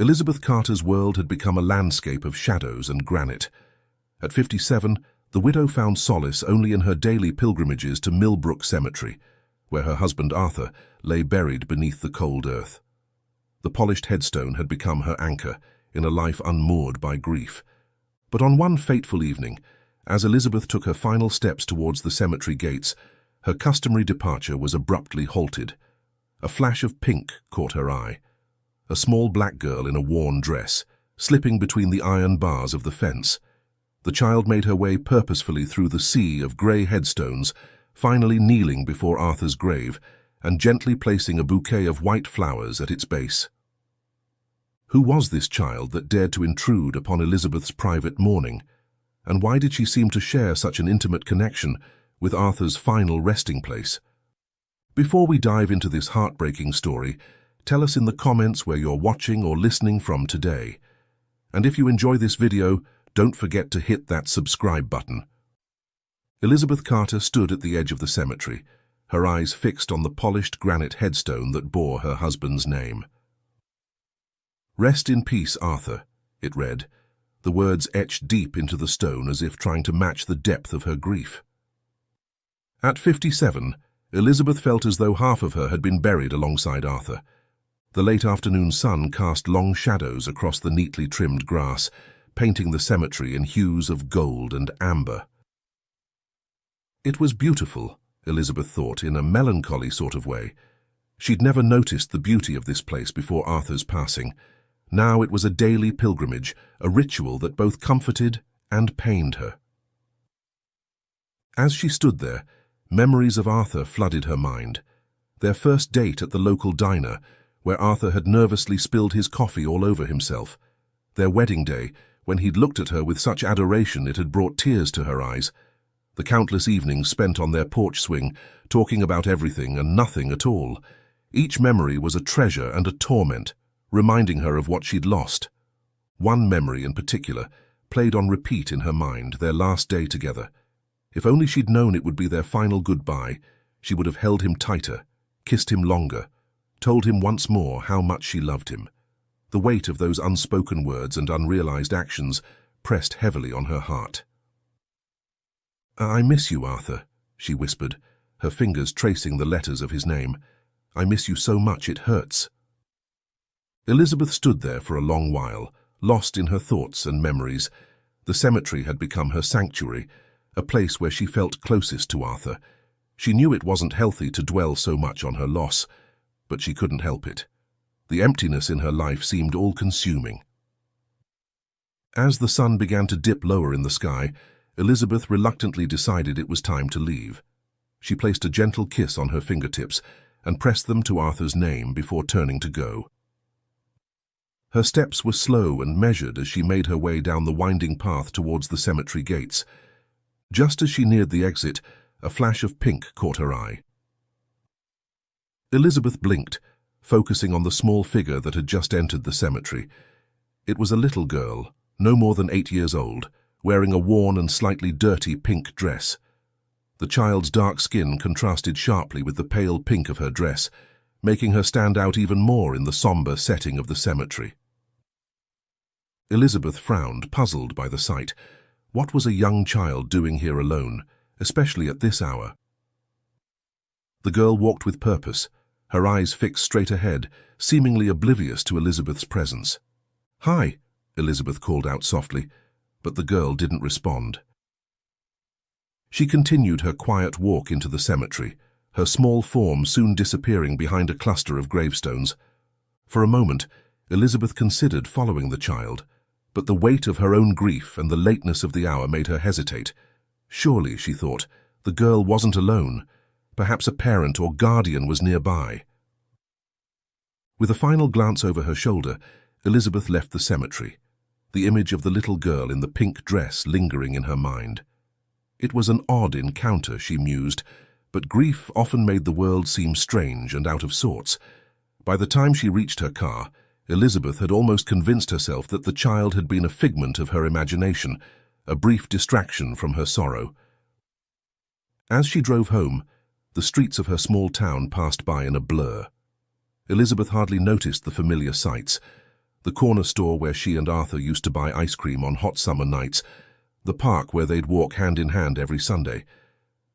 Elizabeth Carter's world had become a landscape of shadows and granite. At 57, the widow found solace only in her daily pilgrimages to Millbrook Cemetery, where her husband Arthur lay buried beneath the cold earth. The polished headstone had become her anchor in a life unmoored by grief. But on one fateful evening, as Elizabeth took her final steps towards the cemetery gates, her customary departure was abruptly halted. A flash of pink caught her eye. A small black girl in a worn dress, slipping between the iron bars of the fence. The child made her way purposefully through the sea of grey headstones, finally kneeling before Arthur's grave and gently placing a bouquet of white flowers at its base. Who was this child that dared to intrude upon Elizabeth's private mourning, and why did she seem to share such an intimate connection with Arthur's final resting place? Before we dive into this heartbreaking story, tell us in the comments where you're watching or listening from today. And if you enjoy this video, don't forget to hit that subscribe button. Elizabeth Carter stood at the edge of the cemetery, her eyes fixed on the polished granite headstone that bore her husband's name. "Rest in peace, Arthur," it read, the words etched deep into the stone as if trying to match the depth of her grief. At 57, Elizabeth felt as though half of her had been buried alongside Arthur. The late afternoon sun cast long shadows across the neatly trimmed grass, painting the cemetery in hues of gold and amber. It was beautiful, Elizabeth thought, in a melancholy sort of way. She'd never noticed the beauty of this place before Arthur's passing. Now it was a daily pilgrimage, a ritual that both comforted and pained her. As she stood there, memories of Arthur flooded her mind. Their first date at the local diner, where Arthur had nervously spilled his coffee all over himself. Their wedding day, when he'd looked at her with such adoration it had brought tears to her eyes. The countless evenings spent on their porch swing, talking about everything and nothing at all. Each memory was a treasure and a torment, reminding her of what she'd lost. One memory in particular played on repeat in her mind, their last day together. If only she'd known it would be their final goodbye, she would have held him tighter, kissed him longer, told him once more how much she loved him. The weight of those unspoken words and unrealized actions pressed heavily on her heart. "I miss you, Arthur," she whispered, her fingers tracing the letters of his name. "I miss you so much it hurts." Elizabeth stood there for a long while, lost in her thoughts and memories. The cemetery had become her sanctuary, a place where she felt closest to Arthur. She knew it wasn't healthy to dwell so much on her loss, but she couldn't help it. The emptiness in her life seemed all-consuming. As the sun began to dip lower in the sky, Elizabeth reluctantly decided it was time to leave. She placed a gentle kiss on her fingertips and pressed them to Arthur's name before turning to go. Her steps were slow and measured as she made her way down the winding path towards the cemetery gates. Just as she neared the exit, a flash of pink caught her eye. Elizabeth blinked, focusing on the small figure that had just entered the cemetery. It was a little girl, no more than 8 years old, wearing a worn and slightly dirty pink dress. The child's dark skin contrasted sharply with the pale pink of her dress, making her stand out even more in the somber setting of the cemetery. Elizabeth frowned, puzzled by the sight. What was a young child doing here alone, especially at this hour? The girl walked with purpose, her eyes fixed straight ahead, seemingly oblivious to Elizabeth's presence. "Hi," Elizabeth called out softly, but the girl didn't respond. She continued her quiet walk into the cemetery, her small form soon disappearing behind a cluster of gravestones. For a moment, Elizabeth considered following the child, but the weight of her own grief and the lateness of the hour made her hesitate. Surely, she thought, the girl wasn't alone. Perhaps a parent or guardian was nearby. With a final glance over her shoulder, Elizabeth left the cemetery, the image of the little girl in the pink dress lingering in her mind. It was an odd encounter, she mused, but grief often made the world seem strange and out of sorts. By the time she reached her car, Elizabeth had almost convinced herself that the child had been a figment of her imagination, a brief distraction from her sorrow. As she drove home, the streets of her small town passed by in a blur. Elizabeth hardly noticed the familiar sights. the corner store where she and Arthur used to buy ice cream on hot summer nights, the park where they'd walk hand in hand every Sunday.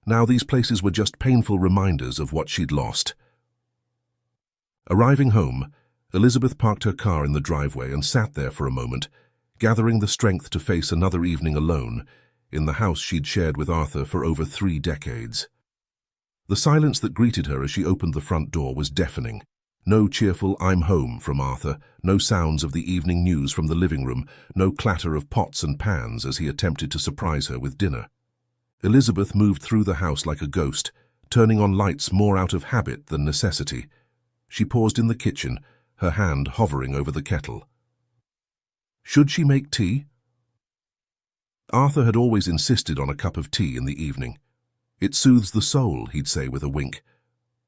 Now these places were just painful reminders of what she'd lost. Arriving home, Elizabeth parked her car in the driveway and sat there for a moment, gathering the strength to face another evening alone in the house she'd shared with Arthur for over 3 decades. The silence that greeted her as she opened the front door was deafening. No cheerful "I'm home" from Arthur, no sounds of the evening news from the living room, no clatter of pots and pans as he attempted to surprise her with dinner. Elizabeth moved through the house like a ghost, turning on lights more out of habit than necessity. She paused in the kitchen, her hand hovering over the kettle. Should she make tea? Arthur had always insisted on a cup of tea in the evening. It soothes the soul, he'd say with a wink.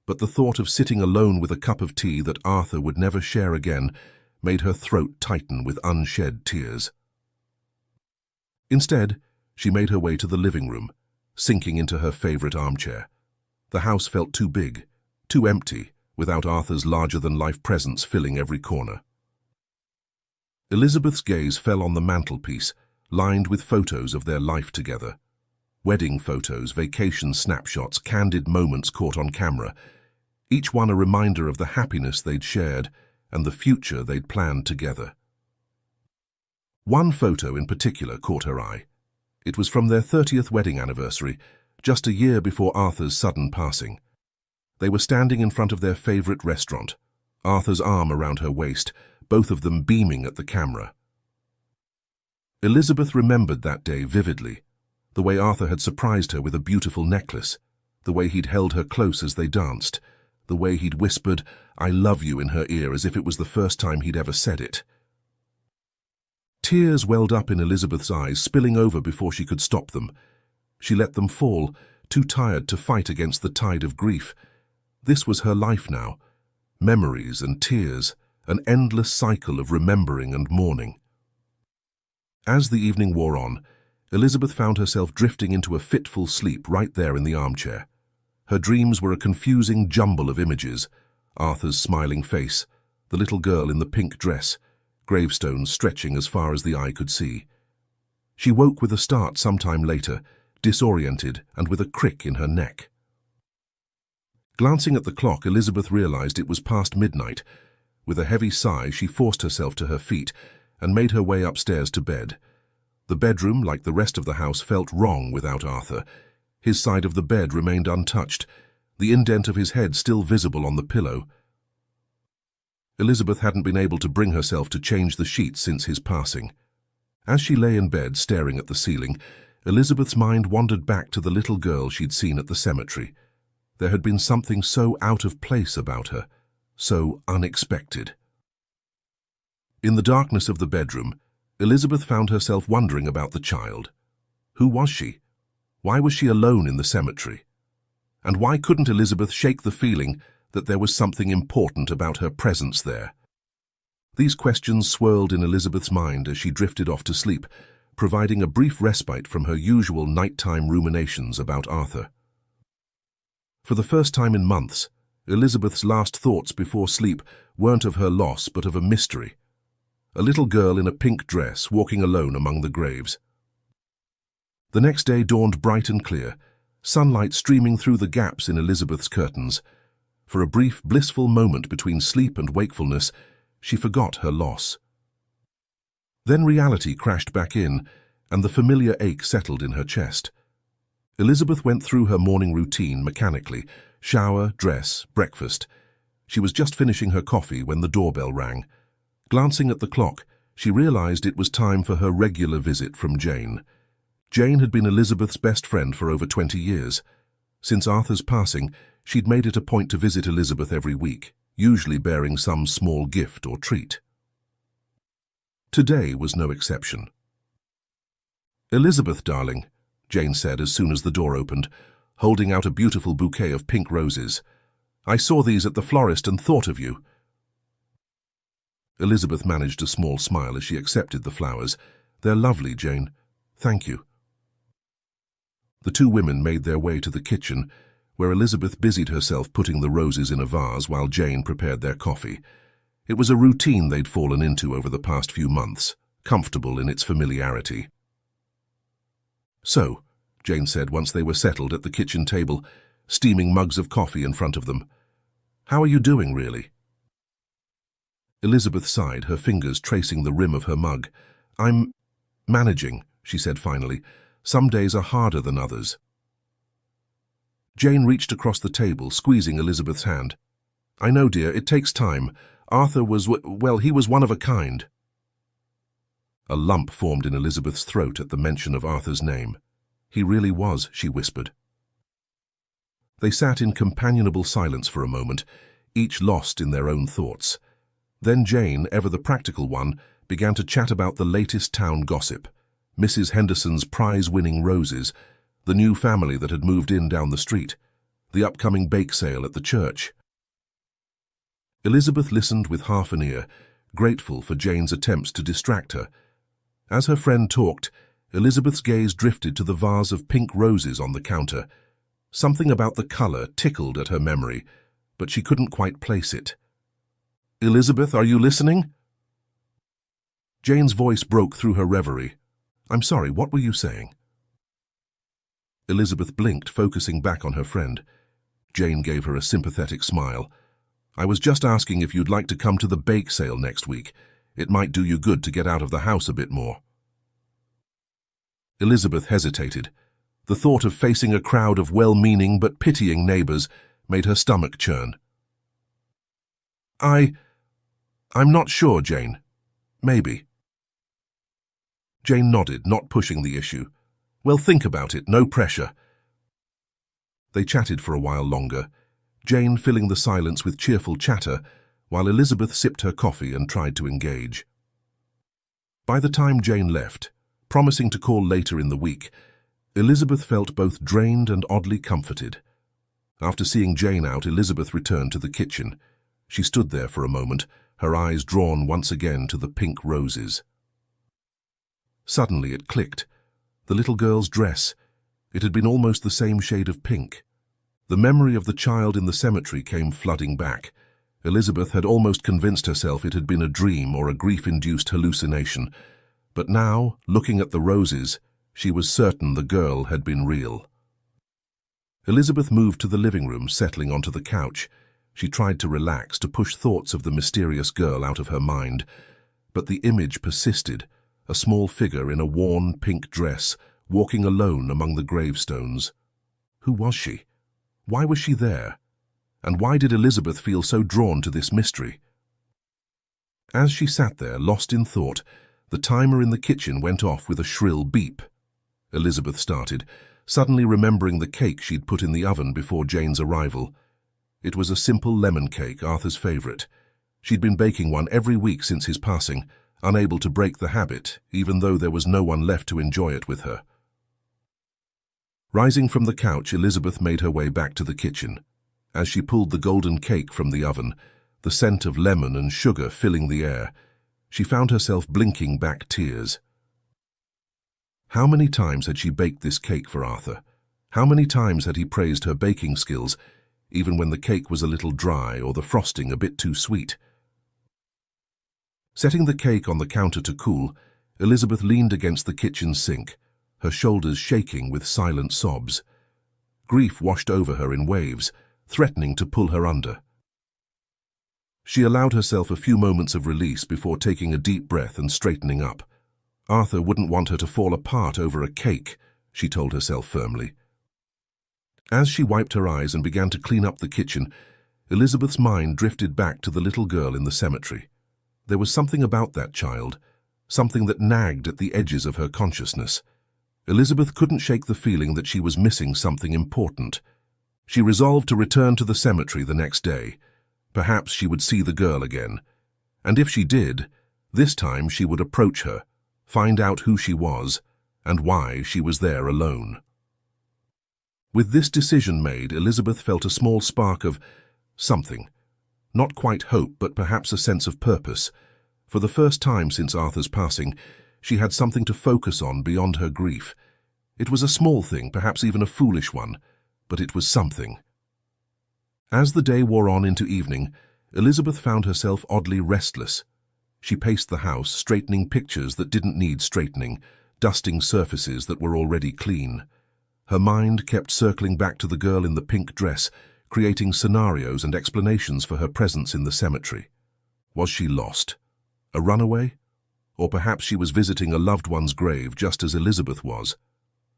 But the thought of sitting alone with a cup of tea that Arthur would never share again made her throat tighten with unshed tears. Instead, she made her way to the living room, sinking into her favorite armchair. The house felt too big, too empty, without Arthur's larger-than-life presence filling every corner. Elizabeth's gaze fell on the mantelpiece, lined with photos of their life together. Wedding photos, vacation snapshots, candid moments caught on camera, each one a reminder of the happiness they'd shared and the future they'd planned together. One photo in particular caught her eye. It was from their 30th wedding anniversary, just a year before Arthur's sudden passing. They were standing in front of their favorite restaurant, Arthur's arm around her waist, both of them beaming at the camera. Elizabeth remembered that day vividly, the way Arthur had surprised her with a beautiful necklace, the way he'd held her close as they danced, the way he'd whispered, "I love you" in her ear as if it was the first time he'd ever said it. Tears welled up in Elizabeth's eyes, spilling over before she could stop them. She let them fall, too tired to fight against the tide of grief. This was her life now. Memories and tears, an endless cycle of remembering and mourning. As the evening wore on, Elizabeth found herself drifting into a fitful sleep right there in the armchair. Her dreams were a confusing jumble of images: Arthur's smiling face, the little girl in the pink dress, gravestones stretching as far as the eye could see. She woke with a start sometime later, disoriented and with a crick in her neck. Glancing at the clock, Elizabeth realized it was past midnight. With a heavy sigh, she forced herself to her feet and made her way upstairs to bed. The bedroom, like the rest of the house, felt wrong without Arthur. His side of the bed remained untouched, the indent of his head still visible on the pillow. Elizabeth hadn't been able to bring herself to change the sheets since his passing. As she lay in bed, staring at the ceiling, Elizabeth's mind wandered back to the little girl she'd seen at the cemetery. There had been something so out of place about her, so unexpected. In the darkness of the bedroom, Elizabeth found herself wondering about the child. Who was she? Why was she alone in the cemetery? And why couldn't Elizabeth shake the feeling that there was something important about her presence there? These questions swirled in Elizabeth's mind as she drifted off to sleep, providing a brief respite from her usual nighttime ruminations about Arthur. For the first time in months, Elizabeth's last thoughts before sleep weren't of her loss but of a mystery. A little girl in a pink dress walking alone among the graves. The next day dawned bright and clear, sunlight streaming through the gaps in Elizabeth's curtains. For a brief, blissful moment between sleep and wakefulness, she forgot her loss. Then reality crashed back in, and the familiar ache settled in her chest. Elizabeth went through her morning routine mechanically: shower, dress, breakfast. She was just finishing her coffee when the doorbell rang. Glancing at the clock, she realized it was time for her regular visit from Jane. Jane had been Elizabeth's best friend for over 20 years. Since Arthur's passing, she'd made it a point to visit Elizabeth every week, usually bearing some small gift or treat. Today was no exception. "Elizabeth, darling," Jane said as soon as the door opened, holding out a beautiful bouquet of pink roses. "I saw these at the florist and thought of you." Elizabeth managed a small smile as she accepted the flowers. "They're lovely, Jane. Thank you." The two women made their way to the kitchen, where Elizabeth busied herself putting the roses in a vase while Jane prepared their coffee. It was a routine they'd fallen into over the past few months, comfortable in its familiarity. "So," Jane said once they were settled at the kitchen table, steaming mugs of coffee in front of them, "how are you doing, really?" Elizabeth sighed, her fingers tracing the rim of her mug. "I'm managing," she said finally. "Some days are harder than others." Jane reached across the table, squeezing Elizabeth's hand. "I know, dear, it takes time. Arthur was, well, he was one of a kind." A lump formed in Elizabeth's throat at the mention of Arthur's name. "He really was," she whispered. They sat in companionable silence for a moment, each lost in their own thoughts. Then Jane, ever the practical one, began to chat about the latest town gossip, Mrs. Henderson's prize-winning roses, the new family that had moved in down the street, the upcoming bake sale at the church. Elizabeth listened with half an ear, grateful for Jane's attempts to distract her. As her friend talked, Elizabeth's gaze drifted to the vase of pink roses on the counter. Something about the color tickled at her memory, but she couldn't quite place it. "Elizabeth, are you listening?" Jane's voice broke through her reverie. "I'm sorry, what were you saying?" Elizabeth blinked, focusing back on her friend. Jane gave her a sympathetic smile. "I was just asking if you'd like to come to the bake sale next week. It might do you good to get out of the house a bit more." Elizabeth hesitated. The thought of facing a crowd of well-meaning but pitying neighbors made her stomach churn. I'm not sure, Jane. Maybe." Jane nodded, not pushing the issue. "Well, think about it, no pressure." They chatted for a while longer, Jane filling the silence with cheerful chatter, while Elizabeth sipped her coffee and tried to engage. By the time Jane left, promising to call later in the week, Elizabeth felt both drained and oddly comforted. After seeing Jane out, Elizabeth returned to the kitchen. She stood there for a moment, her eyes drawn once again to the pink roses. Suddenly it clicked. The little girl's dress. It had been almost the same shade of pink. The memory of the child in the cemetery came flooding back. Elizabeth had almost convinced herself it had been a dream or a grief-induced hallucination. But now, looking at the roses, she was certain the girl had been real. Elizabeth moved to the living room, settling onto the couch. She tried to relax, to push thoughts of the mysterious girl out of her mind. But the image persisted, a small figure in a worn pink dress, walking alone among the gravestones. Who was she? Why was she there? And why did Elizabeth feel so drawn to this mystery? As she sat there, lost in thought, the timer in the kitchen went off with a shrill beep. Elizabeth started, suddenly remembering the cake she'd put in the oven before Jane's arrival. It was a simple lemon cake, Arthur's favorite. She'd been baking one every week since his passing, unable to break the habit, even though there was no one left to enjoy it with her. Rising from the couch, Elizabeth made her way back to the kitchen. As she pulled the golden cake from the oven, the scent of lemon and sugar filling the air, she found herself blinking back tears. How many times had she baked this cake for Arthur? How many times had he praised her baking skills, even when the cake was a little dry or the frosting a bit too sweet? Setting the cake on the counter to cool, Elizabeth leaned against the kitchen sink, her shoulders shaking with silent sobs. Grief washed over her in waves, threatening to pull her under. She allowed herself a few moments of release before taking a deep breath and straightening up. Arthur wouldn't want her to fall apart over a cake, she told herself firmly. As she wiped her eyes and began to clean up the kitchen, Elizabeth's mind drifted back to the little girl in the cemetery. There was something about that child, something that nagged at the edges of her consciousness. Elizabeth couldn't shake the feeling that she was missing something important. She resolved to return to the cemetery the next day. Perhaps she would see the girl again. And if she did, this time she would approach her, find out who she was, and why she was there alone. With this decision made, Elizabeth felt a small spark of something. Not quite hope, but perhaps a sense of purpose. For the first time since Arthur's passing, she had something to focus on beyond her grief. It was a small thing, perhaps even a foolish one, but it was something. As the day wore on into evening, Elizabeth found herself oddly restless. She paced the house, straightening pictures that didn't need straightening, dusting surfaces that were already clean. Her mind kept circling back to the girl in the pink dress, creating scenarios and explanations for her presence in the cemetery. Was she lost? A runaway? Or perhaps she was visiting a loved one's grave just as Elizabeth was.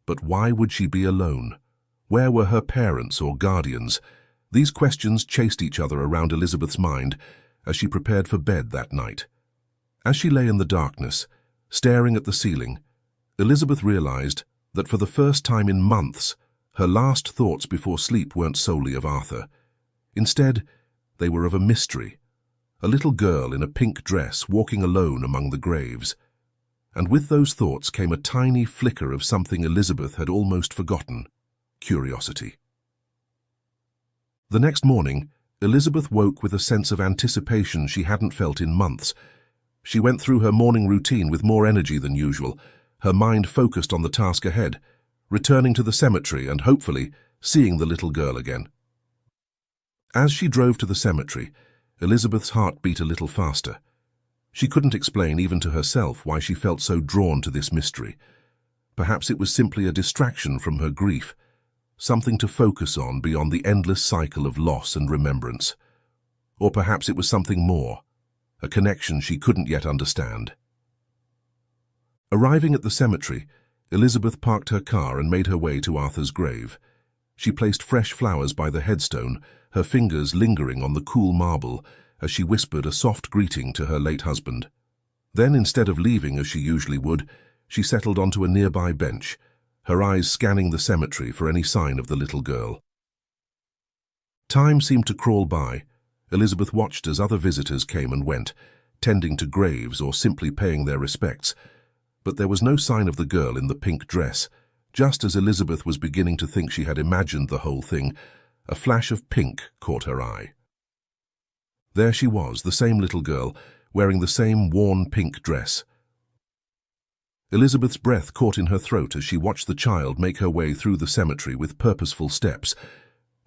But why would she be alone? Where were her parents or guardians? These questions chased each other around Elizabeth's mind as she prepared for bed that night. As she lay in the darkness, staring at the ceiling, Elizabeth realized that for the first time in months, her last thoughts before sleep weren't solely of Arthur. Instead, they were of a mystery, a little girl in a pink dress walking alone among the graves. And with those thoughts came a tiny flicker of something Elizabeth had almost forgotten: curiosity. The next morning, Elizabeth woke with a sense of anticipation she hadn't felt in months. She went through her morning routine with more energy than usual, her mind focused on the task ahead, returning to the cemetery and, hopefully, seeing the little girl again. As she drove to the cemetery, Elizabeth's heart beat a little faster. She couldn't explain even to herself why she felt so drawn to this mystery. Perhaps it was simply a distraction from her grief, something to focus on beyond the endless cycle of loss and remembrance. Or perhaps it was something more, a connection she couldn't yet understand. Arriving at the cemetery, Elizabeth parked her car and made her way to Arthur's grave. She placed fresh flowers by the headstone, her fingers lingering on the cool marble as she whispered a soft greeting to her late husband. Then, instead of leaving as she usually would, she settled onto a nearby bench, her eyes scanning the cemetery for any sign of the little girl. Time seemed to crawl by. Elizabeth watched as other visitors came and went, tending to graves or simply paying their respects. But there was no sign of the girl in the pink dress. Just as Elizabeth was beginning to think she had imagined the whole thing, a flash of pink caught her eye. There she was, the same little girl, wearing the same worn pink dress. Elizabeth's breath caught in her throat as she watched the child make her way through the cemetery with purposeful steps.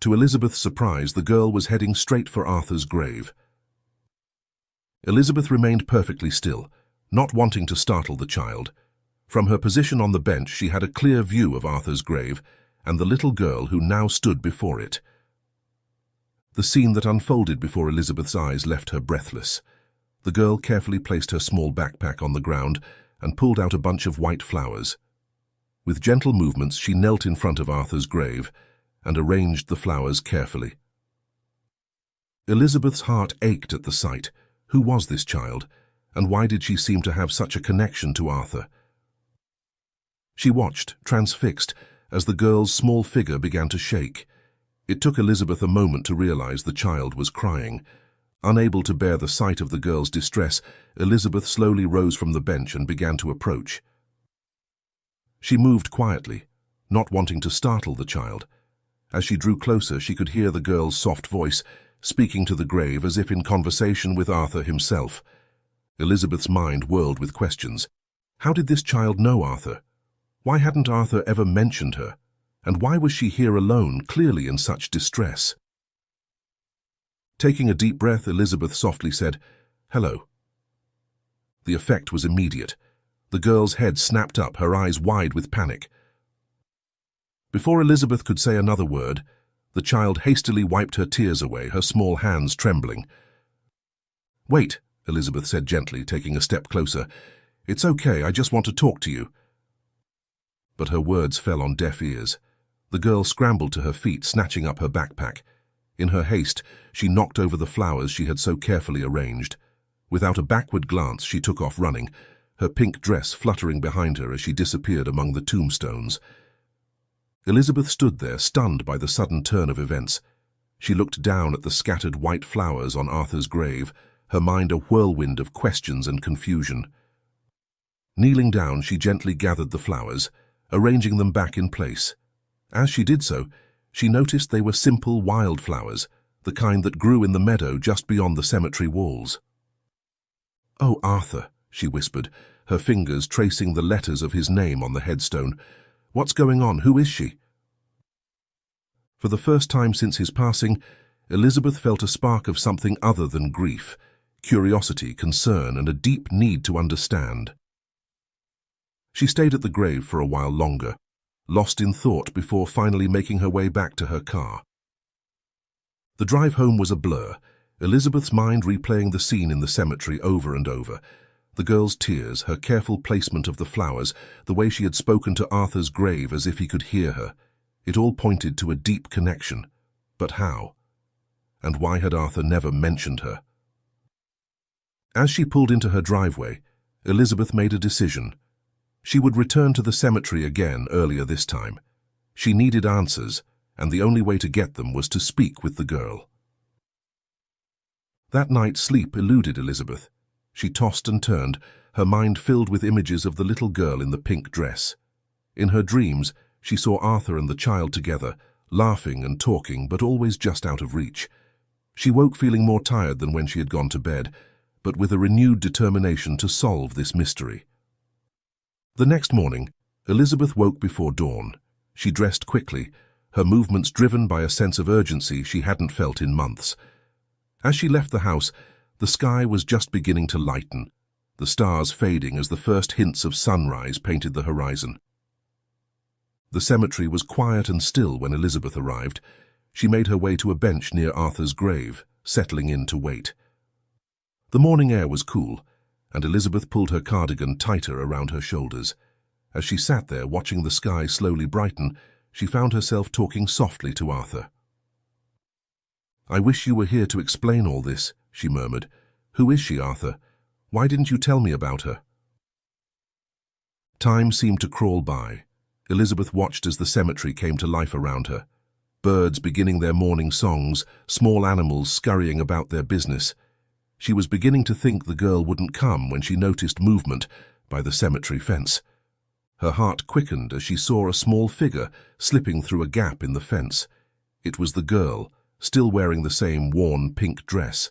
To Elizabeth's surprise, the girl was heading straight for Arthur's grave. Elizabeth remained perfectly still, not wanting to startle the child. From her position on the bench, she had a clear view of Arthur's grave and the little girl who now stood before it. The scene that unfolded before Elizabeth's eyes left her breathless. The girl carefully placed her small backpack on the ground and pulled out a bunch of white flowers. With gentle movements, she knelt in front of Arthur's grave and arranged the flowers carefully. Elizabeth's heart ached at the sight. Who was this child, and why did she seem to have such a connection to Arthur? She watched, transfixed, as the girl's small figure began to shake. It took Elizabeth a moment to realize the child was crying. Unable to bear the sight of the girl's distress, Elizabeth slowly rose from the bench and began to approach. She moved quietly, not wanting to startle the child. As she drew closer, she could hear the girl's soft voice, speaking to the grave as if in conversation with Arthur himself. Elizabeth's mind whirled with questions. How did this child know Arthur? Why hadn't Arthur ever mentioned her? And why was she here alone, clearly in such distress? Taking a deep breath, Elizabeth softly said, "Hello." The effect was immediate. The girl's head snapped up, her eyes wide with panic. Before Elizabeth could say another word, the child hastily wiped her tears away, her small hands trembling. "Wait," Elizabeth said gently, taking a step closer. "It's okay, I just want to talk to you." But her words fell on deaf ears. The girl scrambled to her feet, snatching up her backpack. In her haste, she knocked over the flowers she had so carefully arranged. Without a backward glance, she took off running, her pink dress fluttering behind her as she disappeared among the tombstones. Elizabeth stood there, stunned by the sudden turn of events. She looked down at the scattered white flowers on Arthur's grave, her mind a whirlwind of questions and confusion. Kneeling down, she gently gathered the flowers, arranging them back in place. As she did so, she noticed they were simple wildflowers, the kind that grew in the meadow just beyond the cemetery walls. "Oh, Arthur," she whispered, her fingers tracing the letters of his name on the headstone. "What's going on? Who is she?" For the first time since his passing, Elizabeth felt a spark of something other than grief, curiosity, concern, and a deep need to understand. She stayed at the grave for a while longer, lost in thought before finally making her way back to her car. The drive home was a blur, Elizabeth's mind replaying the scene in the cemetery over and over. The girl's tears, her careful placement of the flowers, the way she had spoken to Arthur's grave as if he could hear her. It all pointed to a deep connection. But how? And why had Arthur never mentioned her? As she pulled into her driveway, Elizabeth made a decision. She would return to the cemetery again earlier this time. She needed answers, and the only way to get them was to speak with the girl. That night, sleep eluded Elizabeth. She tossed and turned, her mind filled with images of the little girl in the pink dress. In her dreams, she saw Arthur and the child together, laughing and talking, but always just out of reach. She woke feeling more tired than when she had gone to bed, but with a renewed determination to solve this mystery. The next morning, Elizabeth woke before dawn. She dressed quickly, her movements driven by a sense of urgency she hadn't felt in months. As she left the house, the sky was just beginning to lighten, the stars fading as the first hints of sunrise painted the horizon. The cemetery was quiet and still when Elizabeth arrived. She made her way to a bench near Arthur's grave, settling in to wait. The morning air was cool, and Elizabeth pulled her cardigan tighter around her shoulders. As she sat there watching the sky slowly brighten, she found herself talking softly to Arthur. "I wish you were here to explain all this," she murmured. "Who is she, Arthur? Why didn't you tell me about her?" Time seemed to crawl by. Elizabeth watched as the cemetery came to life around her. Birds beginning their morning songs, small animals scurrying about their business. She was beginning to think the girl wouldn't come when she noticed movement by the cemetery fence. Her heart quickened as she saw a small figure slipping through a gap in the fence. It was the girl, still wearing the same worn pink dress.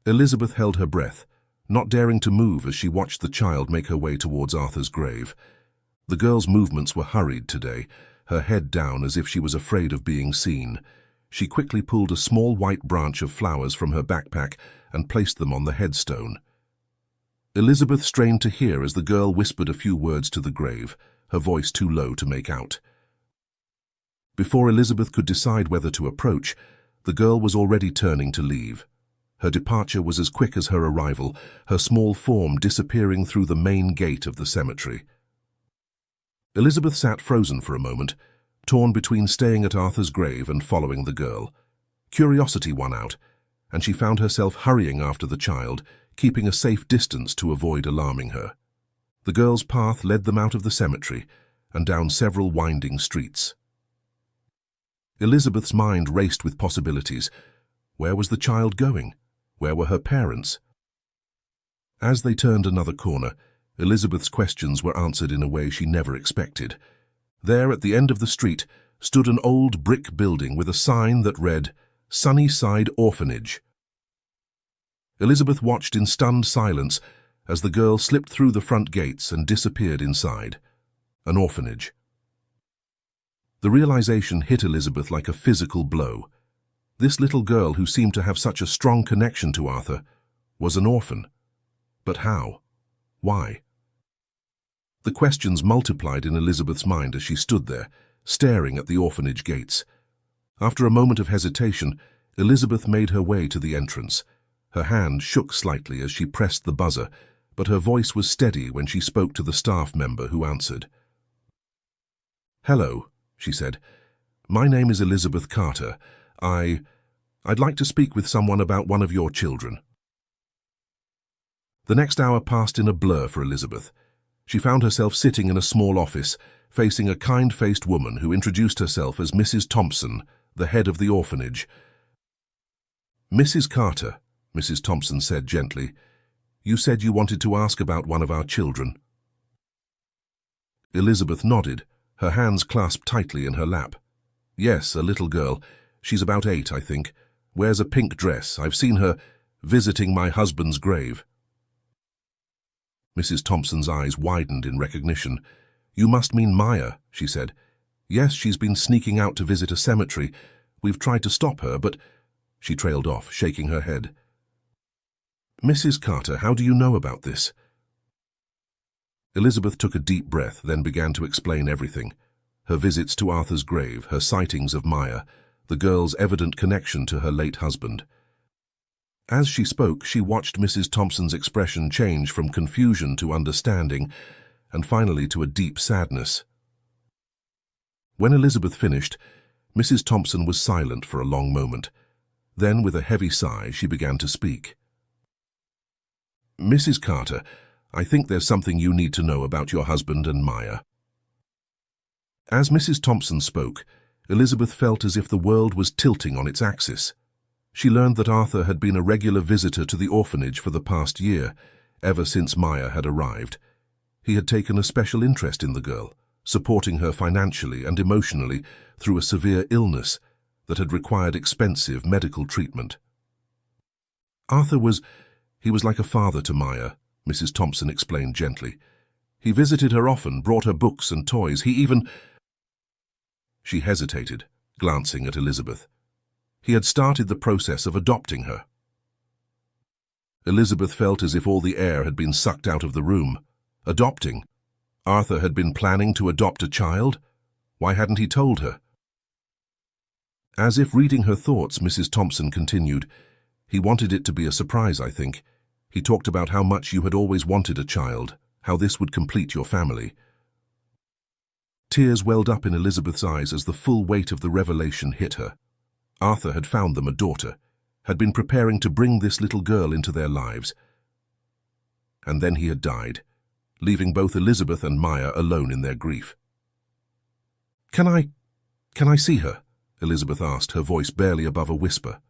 Elizabeth held her breath, not daring to move as she watched the child make her way towards Arthur's grave. The girl's movements were hurried today, her head down as if she was afraid of being seen. She quickly pulled a small white branch of flowers from her backpack and placed them on the headstone. Elizabeth strained to hear as the girl whispered a few words to the grave, her voice too low to make out. Before Elizabeth could decide whether to approach, the girl was already turning to leave. Her departure was as quick as her arrival, her small form disappearing through the main gate of the cemetery. Elizabeth sat frozen for a moment, torn between staying at Arthur's grave and following the girl. Curiosity won out, and she found herself hurrying after the child, keeping a safe distance to avoid alarming her. The girl's path led them out of the cemetery and down several winding streets. Elizabeth's mind raced with possibilities. Where was the child going? Where were her parents? As they turned another corner, Elizabeth's questions were answered in a way she never expected. There, at the end of the street, stood an old brick building with a sign that read, "Sunnyside Orphanage." Elizabeth watched in stunned silence as the girl slipped through the front gates and disappeared inside. An orphanage. The realization hit Elizabeth like a physical blow. This little girl, who seemed to have such a strong connection to Arthur, was an orphan. But how? Why? The questions multiplied in Elizabeth's mind as she stood there, staring at the orphanage gates. After a moment of hesitation, Elizabeth made her way to the entrance. Her hand shook slightly as she pressed the buzzer, but her voice was steady when she spoke to the staff member who answered. "Hello," she said. "My name is Elizabeth Carter. I'd like to speak with someone about one of your children." The next hour passed in a blur for Elizabeth. She found herself sitting in a small office, facing a kind-faced woman who introduced herself as Mrs. Thompson, the head of the orphanage. "Mrs. Carter," Mrs. Thompson said gently, "you said you wanted to ask about one of our children." Elizabeth nodded, her hands clasped tightly in her lap. "Yes, a little girl. She's about 8, I think. Wears a pink dress. I've seen her visiting my husband's grave." Mrs. Thompson's eyes widened in recognition. "You must mean Maya," she said. "Yes, she's been sneaking out to visit a cemetery. We've tried to stop her, but—" She trailed off, shaking her head. "Mrs. Carter, how do you know about this?" Elizabeth took a deep breath, then began to explain everything. Her visits to Arthur's grave, her sightings of Maya, the girl's evident connection to her late husband. As she spoke, she watched Mrs. Thompson's expression change from confusion to understanding, and finally to a deep sadness. When Elizabeth finished, Mrs. Thompson was silent for a long moment. Then, with a heavy sigh, she began to speak. "Mrs. Carter, I think there's something you need to know about your husband and Maya." As Mrs. Thompson spoke, Elizabeth felt as if the world was tilting on its axis. She learned that Arthur had been a regular visitor to the orphanage for the past year, ever since Maya had arrived. He had taken a special interest in the girl, supporting her financially and emotionally through a severe illness that had required expensive medical treatment. He was like a father to Maya, Mrs. Thompson explained gently. He visited her often, brought her books and toys. He even— She hesitated, glancing at Elizabeth. He had started the process of adopting her. Elizabeth felt as if all the air had been sucked out of the room. Adopting? Arthur had been planning to adopt a child? Why hadn't he told her? As if reading her thoughts, Mrs. Thompson continued, "He wanted it to be a surprise, I think. He talked about how much you had always wanted a child, how this would complete your family." Tears welled up in Elizabeth's eyes as the full weight of the revelation hit her. Arthur had found them a daughter, had been preparing to bring this little girl into their lives. And then he had died, leaving both Elizabeth and Maya alone in their grief. Can I see her?" Elizabeth asked, her voice barely above a whisper.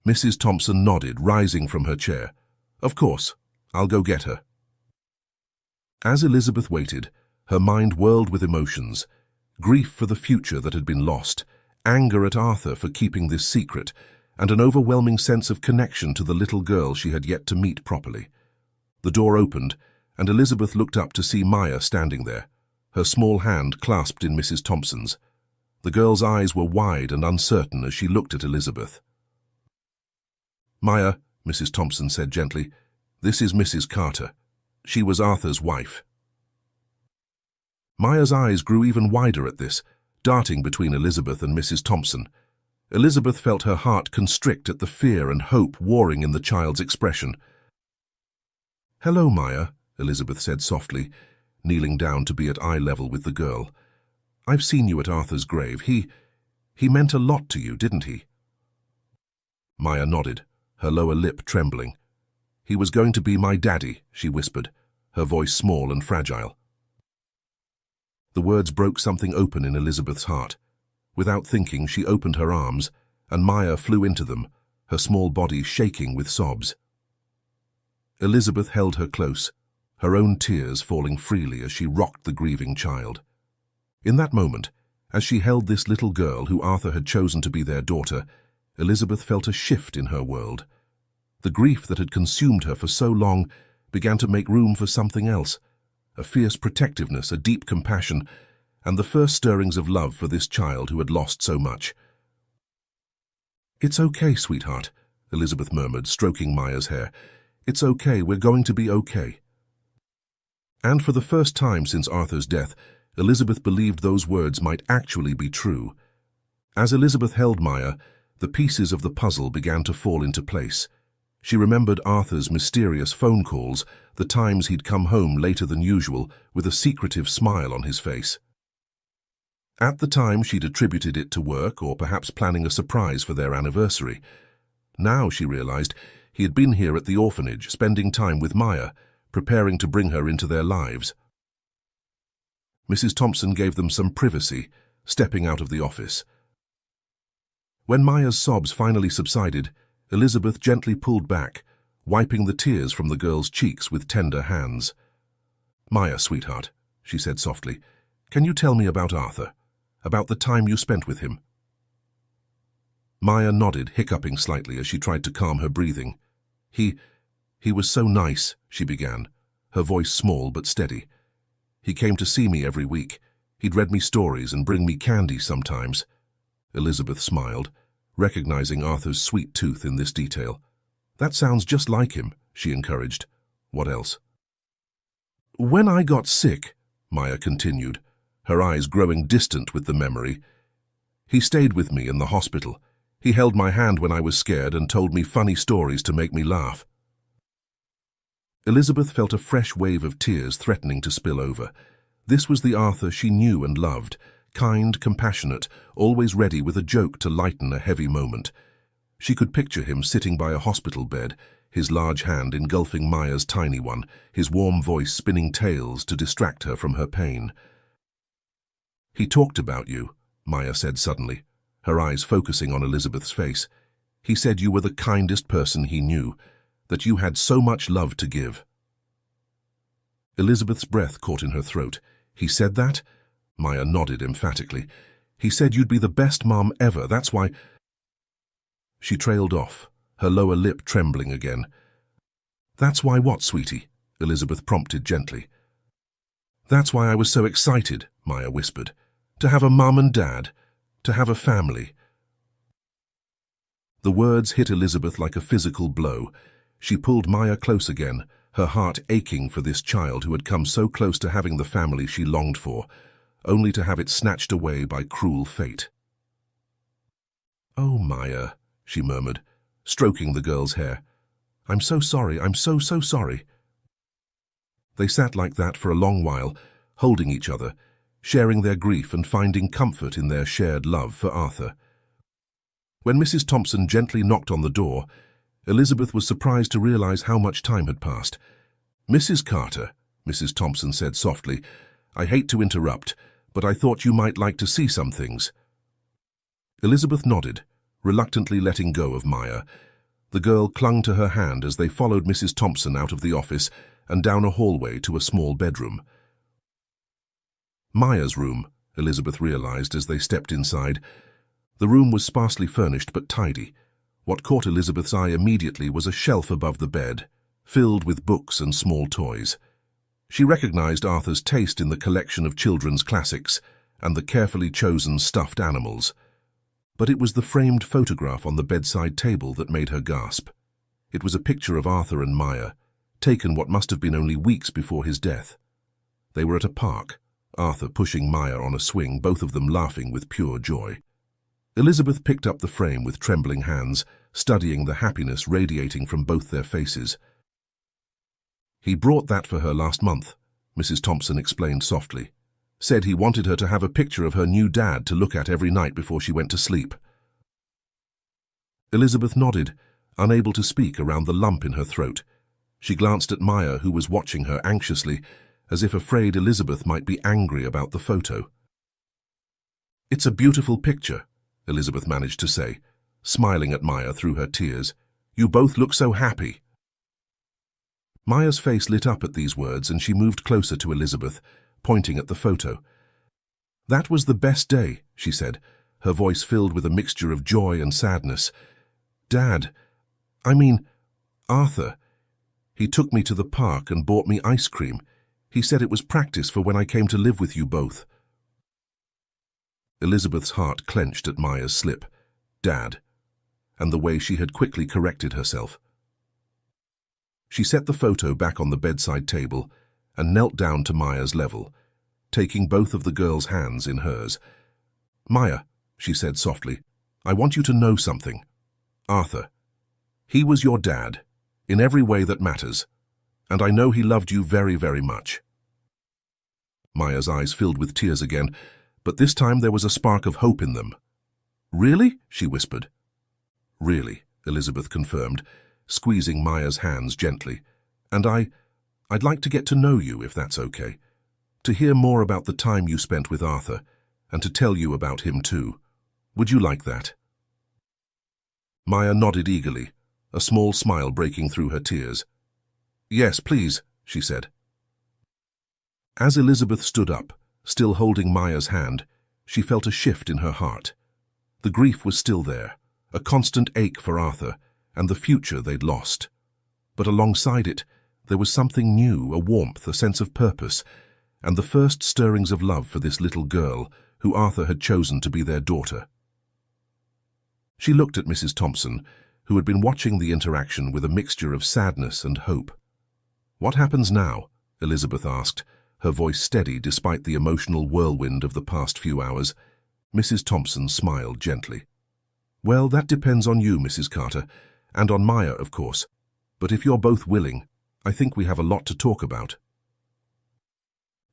Mrs. Thompson nodded, rising from her chair. "Of course. I'll go get her." As Elizabeth waited, her mind whirled with emotions: grief for the future that had been lost, anger at Arthur for keeping this secret, and an overwhelming sense of connection to the little girl she had yet to meet properly. The door opened, and Elizabeth looked up to see Maya standing there, her small hand clasped in Mrs. Thompson's. The girl's eyes were wide and uncertain as she looked at Elizabeth. "Maya," Mrs. Thompson said gently, "this is Mrs. Carter. She was Arthur's wife." Maya's eyes grew even wider at this, darting between Elizabeth and Mrs. Thompson. Elizabeth felt her heart constrict at the fear and hope warring in the child's expression. "Hello, Maya," Elizabeth said softly, kneeling down to be at eye level with the girl. "I've seen you at Arthur's grave. He meant a lot to you, didn't he?" Maya nodded, her lower lip trembling. "He was going to be my daddy," she whispered, her voice small and fragile. The words broke something open in Elizabeth's heart. Without thinking, she opened her arms, and Maya flew into them, her small body shaking with sobs. Elizabeth held her close, her own tears falling freely as she rocked the grieving child. In that moment, as she held this little girl who Arthur had chosen to be their daughter, Elizabeth felt a shift in her world. The grief that had consumed her for so long began to make room for something else, a fierce protectiveness, a deep compassion, and the first stirrings of love for this child who had lost so much. "It's okay, sweetheart," Elizabeth murmured, stroking Maya's hair. "It's okay, we're going to be okay." And for the first time since Arthur's death, Elizabeth believed those words might actually be true. As Elizabeth held Maya, the pieces of the puzzle began to fall into place. She remembered Arthur's mysterious phone calls, the times he'd come home later than usual with a secretive smile on his face. At the time, she'd attributed it to work or perhaps planning a surprise for their anniversary. Now, she realized, he had been here at the orphanage, spending time with Maya, preparing to bring her into their lives. Mrs. Thompson gave them some privacy, stepping out of the office. When Maya's sobs finally subsided, Elizabeth gently pulled back, wiping the tears from the girl's cheeks with tender hands. "Maya, sweetheart," she said softly, "can you tell me about Arthur? About the time you spent with him?" Maya nodded, hiccuping slightly as she tried to calm her breathing. He was so nice," she began, her voice small but steady. "He came to see me every week. He'd read me stories and bring me candy sometimes. Elizabeth smiled, recognizing Arthur's sweet tooth in this detail. That sounds just like him, she encouraged. What else? When I got sick, Maya continued, her eyes growing distant with the memory, he stayed with me in the hospital. He held my hand when I was scared and told me funny stories to make me laugh. Elizabeth felt a fresh wave of tears threatening to spill over. This was the Arthur she knew and loved, kind, compassionate, always ready with a joke to lighten a heavy moment. She could picture him sitting by a hospital bed, his large hand engulfing Maya's tiny one, his warm voice spinning tales to distract her from her pain. He talked about you, Maya said suddenly, her eyes focusing on Elizabeth's face. He said you were the kindest person he knew, that you had so much love to give. Elizabeth's breath caught in her throat. He said that? Maya nodded emphatically. He said you'd be the best mom ever, that's why... She trailed off, her lower lip trembling again. That's why what, sweetie? Elizabeth prompted gently. That's why I was so excited, Maya whispered. To have a mum and dad, to have a family. The words hit Elizabeth like a physical blow. She pulled Maya close again, her heart aching for this child who had come so close to having the family she longed for, only to have it snatched away by cruel fate. Oh, Maya, she murmured, stroking the girl's hair. I'm so sorry, I'm so sorry. They sat like that for a long while, holding each other, sharing their grief and finding comfort in their shared love for Arthur. When Mrs. Thompson gently knocked on the door, Elizabeth was surprised to realize how much time had passed. Mrs. Carter, Mrs. Thompson said softly, I hate to interrupt, but I thought you might like to see some things. Elizabeth nodded, reluctantly letting go of Maya. The girl clung to her hand as they followed Mrs. Thompson out of the office and down a hallway to a small bedroom. Maya's room, Elizabeth realized as they stepped inside. The room was sparsely furnished but tidy. What caught Elizabeth's eye immediately was a shelf above the bed, filled with books and small toys. She recognized Arthur's taste in the collection of children's classics and the carefully chosen stuffed animals. But it was the framed photograph on the bedside table that made her gasp. It was a picture of Arthur and Maya, taken what must have been only weeks before his death. They were at a park, Arthur pushing Maya on a swing, both of them laughing with pure joy. Elizabeth picked up the frame with trembling hands, studying the happiness radiating from both their faces. He brought that for her last month, Mrs. Thompson explained softly. Said he wanted her to have a picture of her new dad to look at every night before she went to sleep. Elizabeth nodded, unable to speak around the lump in her throat. She glanced at Maya, who was watching her anxiously, as if afraid Elizabeth might be angry about the photo. It's a beautiful picture, Elizabeth managed to say, smiling at Maya through her tears. You both look so happy. Maya's face lit up at these words and she moved closer to Elizabeth, pointing at the photo. That was the best day, she said, her voice filled with a mixture of joy and sadness. Dad, Arthur, he took me to the park and bought me ice cream. He said it was practice for when I came to live with you both. Elizabeth's heart clenched at Maya's slip. Dad, and the way she had quickly corrected herself. She set the photo back on the bedside table and knelt down to Maya's level, taking both of the girl's hands in hers. Maya, she said softly, I want you to know something. Arthur, he was your dad, in every way that matters, and I know he loved you very, very much. Maya's eyes filled with tears again, but this time there was a spark of hope in them. Really? She whispered. Really, Elizabeth confirmed, squeezing Maya's hands gently. And I'd like to get to know you, if that's okay. To hear more about the time you spent with Arthur, and to tell you about him too. Would you like that? Maya nodded eagerly, a small smile breaking through her tears. Yes, please, she said. As Elizabeth stood up, still holding Maya's hand, she felt a shift in her heart. The grief was still there, a constant ache for Arthur and the future they'd lost. But alongside it, there was something new, a warmth, a sense of purpose, and the first stirrings of love for this little girl who Arthur had chosen to be their daughter. She looked at Mrs. Thompson, who had been watching the interaction with a mixture of sadness and hope. "What happens now?" Elizabeth asked, her voice steady despite the emotional whirlwind of the past few hours. Mrs. Thompson smiled gently. "Well, that depends on you, Mrs. Carter, and on Maya, of course. But if you're both willing, I think we have a lot to talk about."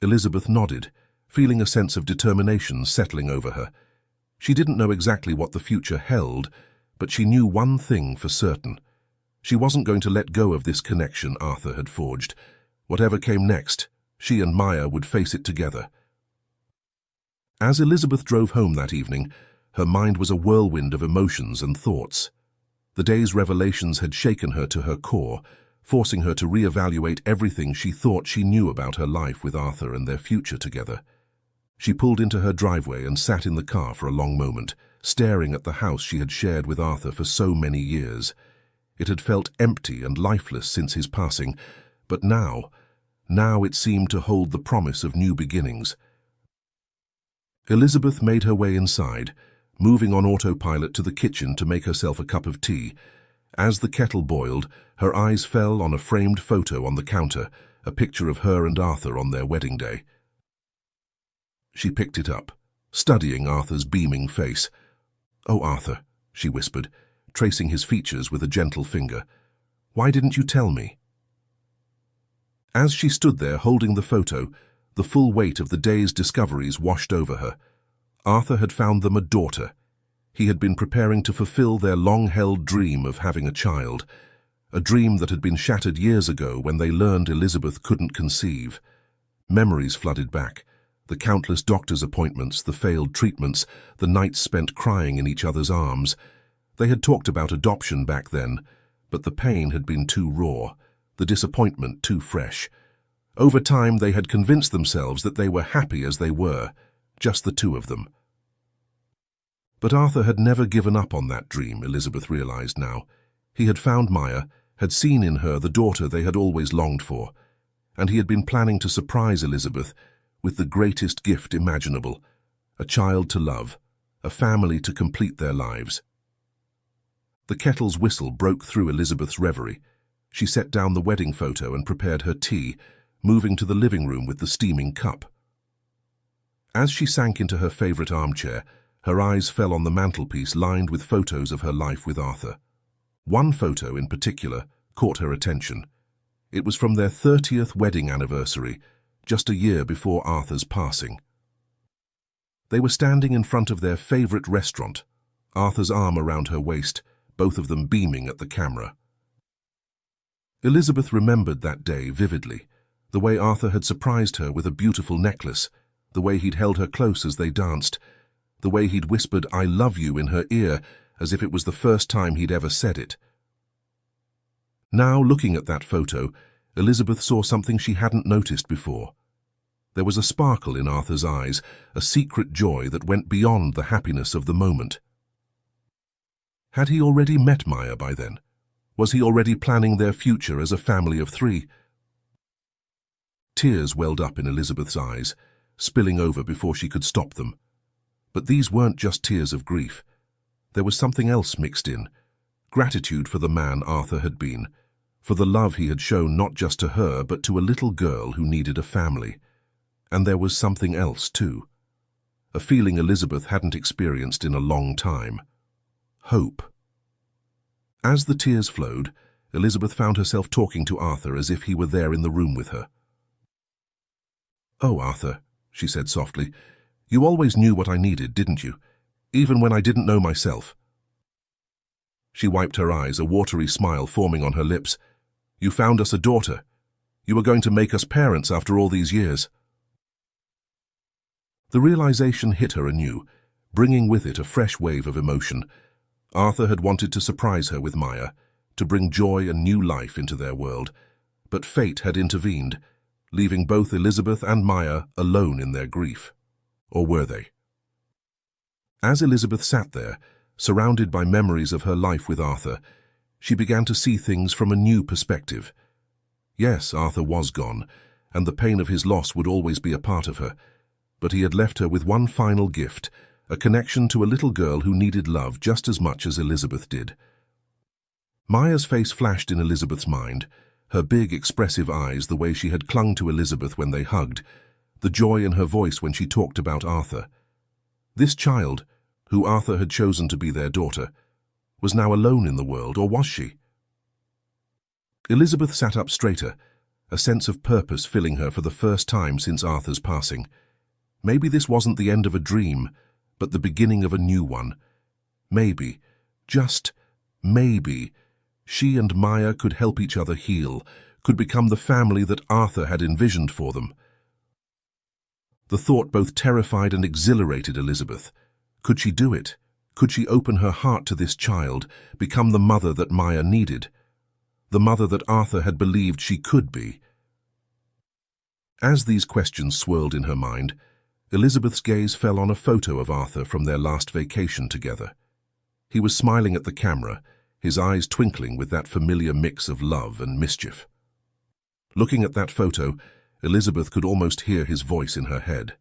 Elizabeth nodded, feeling a sense of determination settling over her. She didn't know exactly what the future held, but she knew one thing for certain. She wasn't going to let go of this connection Arthur had forged. Whatever came next, she and Maya would face it together. As Elizabeth drove home that evening, her mind was a whirlwind of emotions and thoughts. The day's revelations had shaken her to her core, forcing her to reevaluate everything she thought she knew about her life with Arthur and their future together. She pulled into her driveway and sat in the car for a long moment, staring at the house she had shared with Arthur for so many years. It had felt empty and lifeless since his passing, but now it seemed to hold the promise of new beginnings. Elizabeth made her way inside, moving on autopilot to the kitchen to make herself a cup of tea. As the kettle boiled, her eyes fell on a framed photo on the counter, a picture of her and Arthur on their wedding day. She picked it up, studying Arthur's beaming face. "Oh, Arthur," she whispered, tracing his features with a gentle finger. "Why didn't you tell me?" As she stood there holding the photo, the full weight of the day's discoveries washed over her. Arthur had found them a daughter. He had been preparing to fulfill their long-held dream of having a child, a dream that had been shattered years ago when they learned Elizabeth couldn't conceive. Memories flooded back. The countless doctor's appointments, the failed treatments, the nights spent crying in each other's arms. They had talked about adoption back then, but the pain had been too raw, the disappointment too fresh. Over time, they had convinced themselves that they were happy as they were, just the two of them. But Arthur had never given up on that dream, Elizabeth realized now. He had found Maya, had seen in her the daughter they had always longed for, and he had been planning to surprise Elizabeth with the greatest gift imaginable, a child to love, a family to complete their lives. The kettle's whistle broke through Elizabeth's reverie. She set down the wedding photo and prepared her tea, moving to the living room with the steaming cup. As she sank into her favorite armchair, her eyes fell on the mantelpiece lined with photos of her life with Arthur. One photo in particular caught her attention. It was from their 30th wedding anniversary, just a year before Arthur's passing. They were standing in front of their favorite restaurant, Arthur's arm around her waist, both of them beaming at the camera. Elizabeth remembered that day vividly, the way Arthur had surprised her with a beautiful necklace, the way he'd held her close as they danced, the way he'd whispered "I love you" in her ear as if it was the first time he'd ever said it. Now, looking at that photo, Elizabeth saw something she hadn't noticed before. There was a sparkle in Arthur's eyes, a secret joy that went beyond the happiness of the moment. Had he already met Maya by then? Was he already planning their future as a family of three? Tears welled up in Elizabeth's eyes, spilling over before she could stop them. But these weren't just tears of grief. There was something else mixed in. Gratitude for the man Arthur had been, for the love he had shown not just to her but to a little girl who needed a family. And there was something else too. A feeling Elizabeth hadn't experienced in a long time. Hope. As the tears flowed, Elizabeth found herself talking to Arthur as if he were there in the room with her. "Oh, Arthur," she said softly, "you always knew what I needed, didn't you? Even when I didn't know myself." She wiped her eyes, a watery smile forming on her lips. "You found us a daughter. You were going to make us parents after all these years." The realization hit her anew, bringing with it a fresh wave of emotion. Arthur had wanted to surprise her with Maya, to bring joy and new life into their world, but fate had intervened, leaving both Elizabeth and Maya alone in their grief. Or were they? As Elizabeth sat there, surrounded by memories of her life with Arthur, she began to see things from a new perspective. Yes, Arthur was gone, and the pain of his loss would always be a part of her, but he had left her with one final gift, a connection to a little girl who needed love just as much as Elizabeth did. Maya's face flashed in Elizabeth's mind, her big, expressive eyes the way she had clung to Elizabeth when they hugged, the joy in her voice when she talked about Arthur. This child, who Arthur had chosen to be their daughter, was now alone in the world, or was she? Elizabeth sat up straighter, a sense of purpose filling her for the first time since Arthur's passing. Maybe this wasn't the end of a dream, but the beginning of a new one. Maybe, just maybe, she and Maya could help each other heal, could become the family that Arthur had envisioned for them. The thought both terrified and exhilarated Elizabeth. Could she do it? Could she open her heart to this child, become the mother that Maya needed? The mother that Arthur had believed she could be? As these questions swirled in her mind, Elizabeth's gaze fell on a photo of Arthur from their last vacation together. He was smiling at the camera, his eyes twinkling with that familiar mix of love and mischief. Looking at that photo, Elizabeth could almost hear his voice in her head.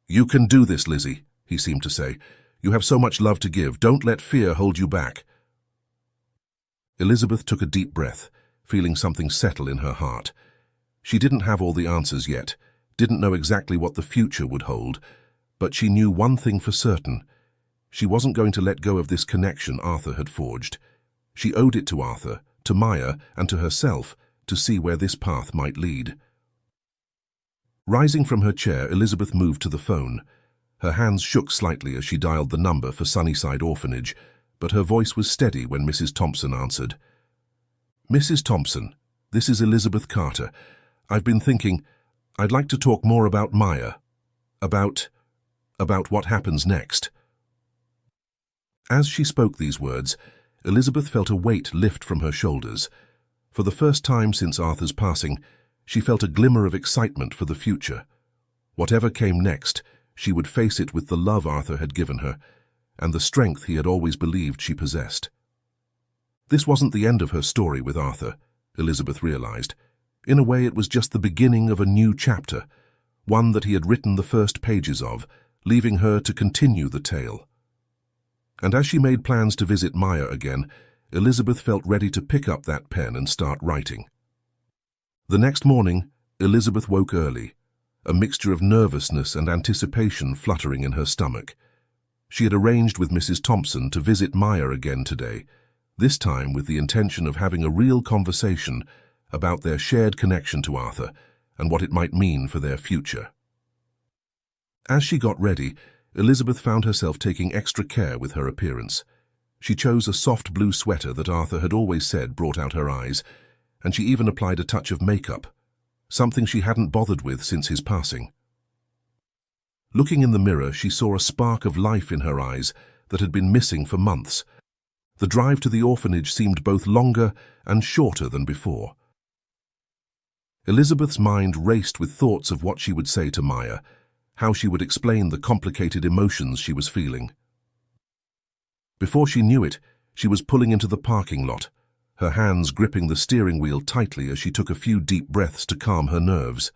"You can do this, Lizzie," he seemed to say. "You have so much love to give. Don't let fear hold you back." Elizabeth took a deep breath, feeling something settle in her heart. She didn't have all the answers yet, didn't know exactly what the future would hold, but she knew one thing for certain. She wasn't going to let go of this connection Arthur had forged. She owed it to Arthur, to Maya, and to herself to see where this path might lead. Rising from her chair, Elizabeth moved to the phone. Her hands shook slightly as she dialed the number for Sunnyside Orphanage, but her voice was steady when Mrs. Thompson answered. "Mrs. Thompson, this is Elizabeth Carter. I've been thinking, I'd like to talk more about Maya. About what happens next." As she spoke these words, Elizabeth felt a weight lift from her shoulders. For the first time since Arthur's passing, she felt a glimmer of excitement for the future. Whatever came next, she would face it with the love Arthur had given her, and the strength he had always believed she possessed. This wasn't the end of her story with Arthur, Elizabeth realized. In a way, it was just the beginning of a new chapter, one that he had written the first pages of, leaving her to continue the tale. And as she made plans to visit Maya again, Elizabeth felt ready to pick up that pen and start writing. The next morning, Elizabeth woke early, a mixture of nervousness and anticipation fluttering in her stomach. She had arranged with Mrs. Thompson to visit Maya again today, this time with the intention of having a real conversation about their shared connection to Arthur and what it might mean for their future. As she got ready, Elizabeth found herself taking extra care with her appearance. She chose a soft blue sweater that Arthur had always said brought out her eyes, and she even applied a touch of makeup, something she hadn't bothered with since his passing. Looking in the mirror, she saw a spark of life in her eyes that had been missing for months. The drive to the orphanage seemed both longer and shorter than before. Elizabeth's mind raced with thoughts of what she would say to Maya, how she would explain the complicated emotions she was feeling. Before she knew it, she was pulling into the parking lot, her hands gripping the steering wheel tightly as she took a few deep breaths to calm her nerves.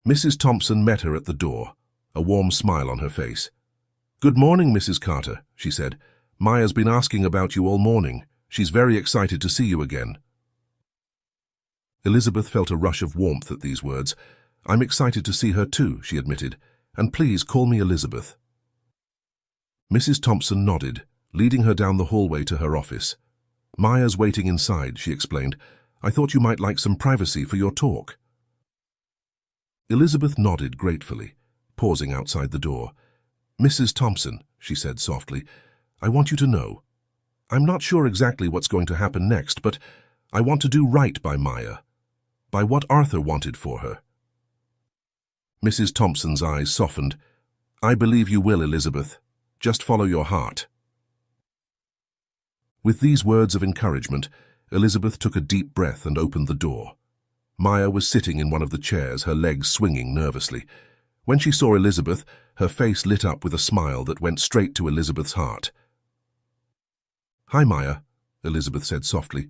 Mrs. Thompson met her at the door, a warm smile on her face. "Good morning, Mrs. Carter," she said. "Maya's been asking about you all morning. She's very excited to see you again." Elizabeth felt a rush of warmth at these words. "I'm excited to see her too," she admitted. "And please call me Elizabeth." Mrs. Thompson nodded, leading her down the hallway to her office. "Maya's waiting inside," she explained. "I thought you might like some privacy for your talk." Elizabeth nodded gratefully, pausing outside the door. "Mrs. Thompson," she said softly, "I want you to know. I'm not sure exactly what's going to happen next, but I want to do right by Maya, by what Arthur wanted for her." Mrs. Thompson's eyes softened. "I believe you will, Elizabeth. Just follow your heart." With these words of encouragement, Elizabeth took a deep breath and opened the door. Maya was sitting in one of the chairs, her legs swinging nervously. When she saw Elizabeth, her face lit up with a smile that went straight to Elizabeth's heart. "Hi, Maya," Elizabeth said softly,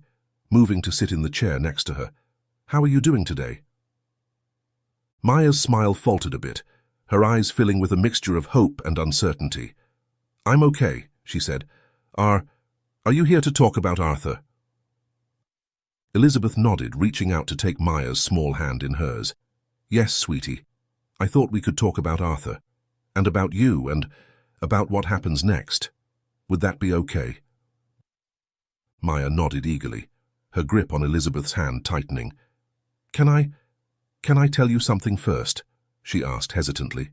moving to sit in the chair next to her. "How are you doing today?" Maya's smile faltered a bit, her eyes filling with a mixture of hope and uncertainty. "I'm okay," she said. Are you here to talk about Arthur?" Elizabeth nodded, reaching out to take Maya's small hand in hers. "Yes, sweetie. I thought we could talk about Arthur, and about you, and about what happens next. Would that be okay?" Maya nodded eagerly, her grip on Elizabeth's hand tightening. Can I tell you something first?" she asked hesitantly.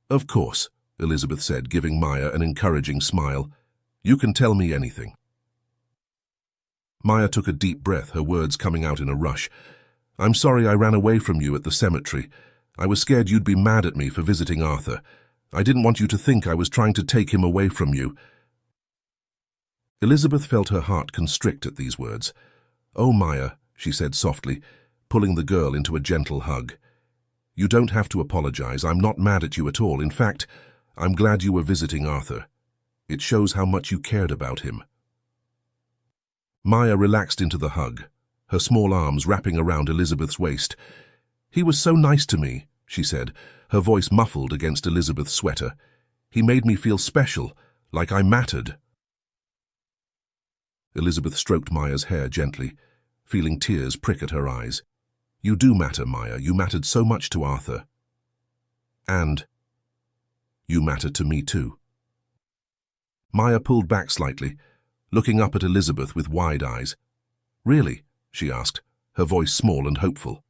"Of course," Elizabeth said, giving Maya an encouraging smile. "You can tell me anything." Maya took a deep breath, her words coming out in a rush. "I'm sorry I ran away from you at the cemetery. I was scared you'd be mad at me for visiting Arthur. I didn't want you to think I was trying to take him away from you." Elizabeth felt her heart constrict at these words. "Oh, Maya," she said softly, pulling the girl into a gentle hug. "You don't have to apologize. I'm not mad at you at all. In fact, I'm glad you were visiting Arthur. It shows how much you cared about him." Maya relaxed into the hug, her small arms wrapping around Elizabeth's waist. "He was so nice to me," she said, her voice muffled against Elizabeth's sweater. "He made me feel special, like I mattered." Elizabeth stroked Maya's hair gently, feeling tears prick at her eyes. "You do matter, Maya. You mattered so much to Arthur. And you mattered to me too." Maya pulled back slightly, looking up at Elizabeth with wide eyes. "Really?" she asked, her voice small and hopeful.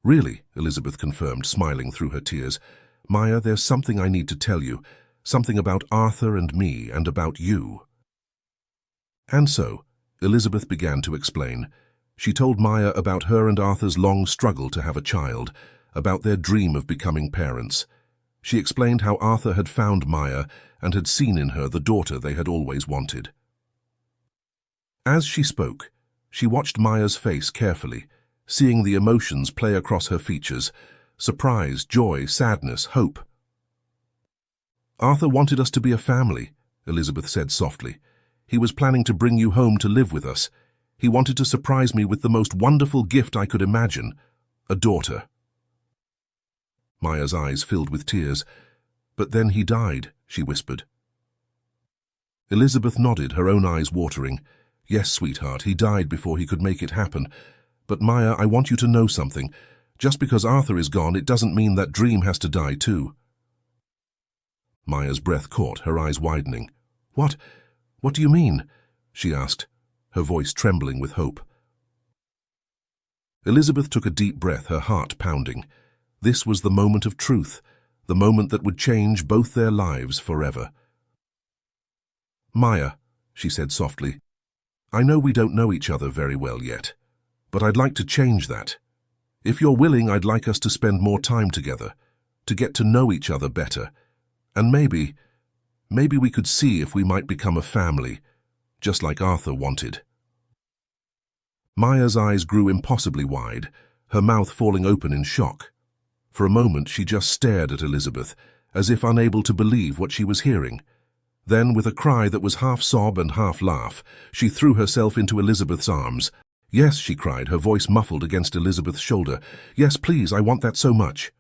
"Really," Elizabeth confirmed, smiling through her tears. "Maya, there's something I need to tell you, something about Arthur and me and about you." And so, Elizabeth began to explain. She told Maya about her and Arthur's long struggle to have a child, about their dream of becoming parents. She explained how Arthur had found Maya and had seen in her the daughter they had always wanted. As she spoke, she watched Maya's face carefully, seeing the emotions play across her features: surprise, joy, sadness, hope. "Arthur wanted us to be a family," Elizabeth said softly. "He was planning to bring you home to live with us. He wanted to surprise me with the most wonderful gift I could imagine, a daughter." Maya's eyes filled with tears. "But then he died," she whispered. Elizabeth nodded, her own eyes watering. "Yes, sweetheart, he died before he could make it happen. But Maya, I want you to know something. Just because Arthur is gone, it doesn't mean that dream has to die too." Maya's breath caught, her eyes widening. What do you mean?" she asked, her voice trembling with hope. Elizabeth took a deep breath, her heart pounding. This was the moment of truth, the moment that would change both their lives forever. "Maya," she said softly, "I know we don't know each other very well yet, but I'd like to change that. If you're willing, I'd like us to spend more time together, to get to know each other better, and maybe we could see if we might become a family, just like Arthur wanted." Maya's eyes grew impossibly wide, her mouth falling open in shock. For a moment she just stared at Elizabeth, as if unable to believe what she was hearing. Then, with a cry that was half sob and half laugh, she threw herself into Elizabeth's arms. "Yes," she cried, her voice muffled against Elizabeth's shoulder. "Yes, please, I want that so much."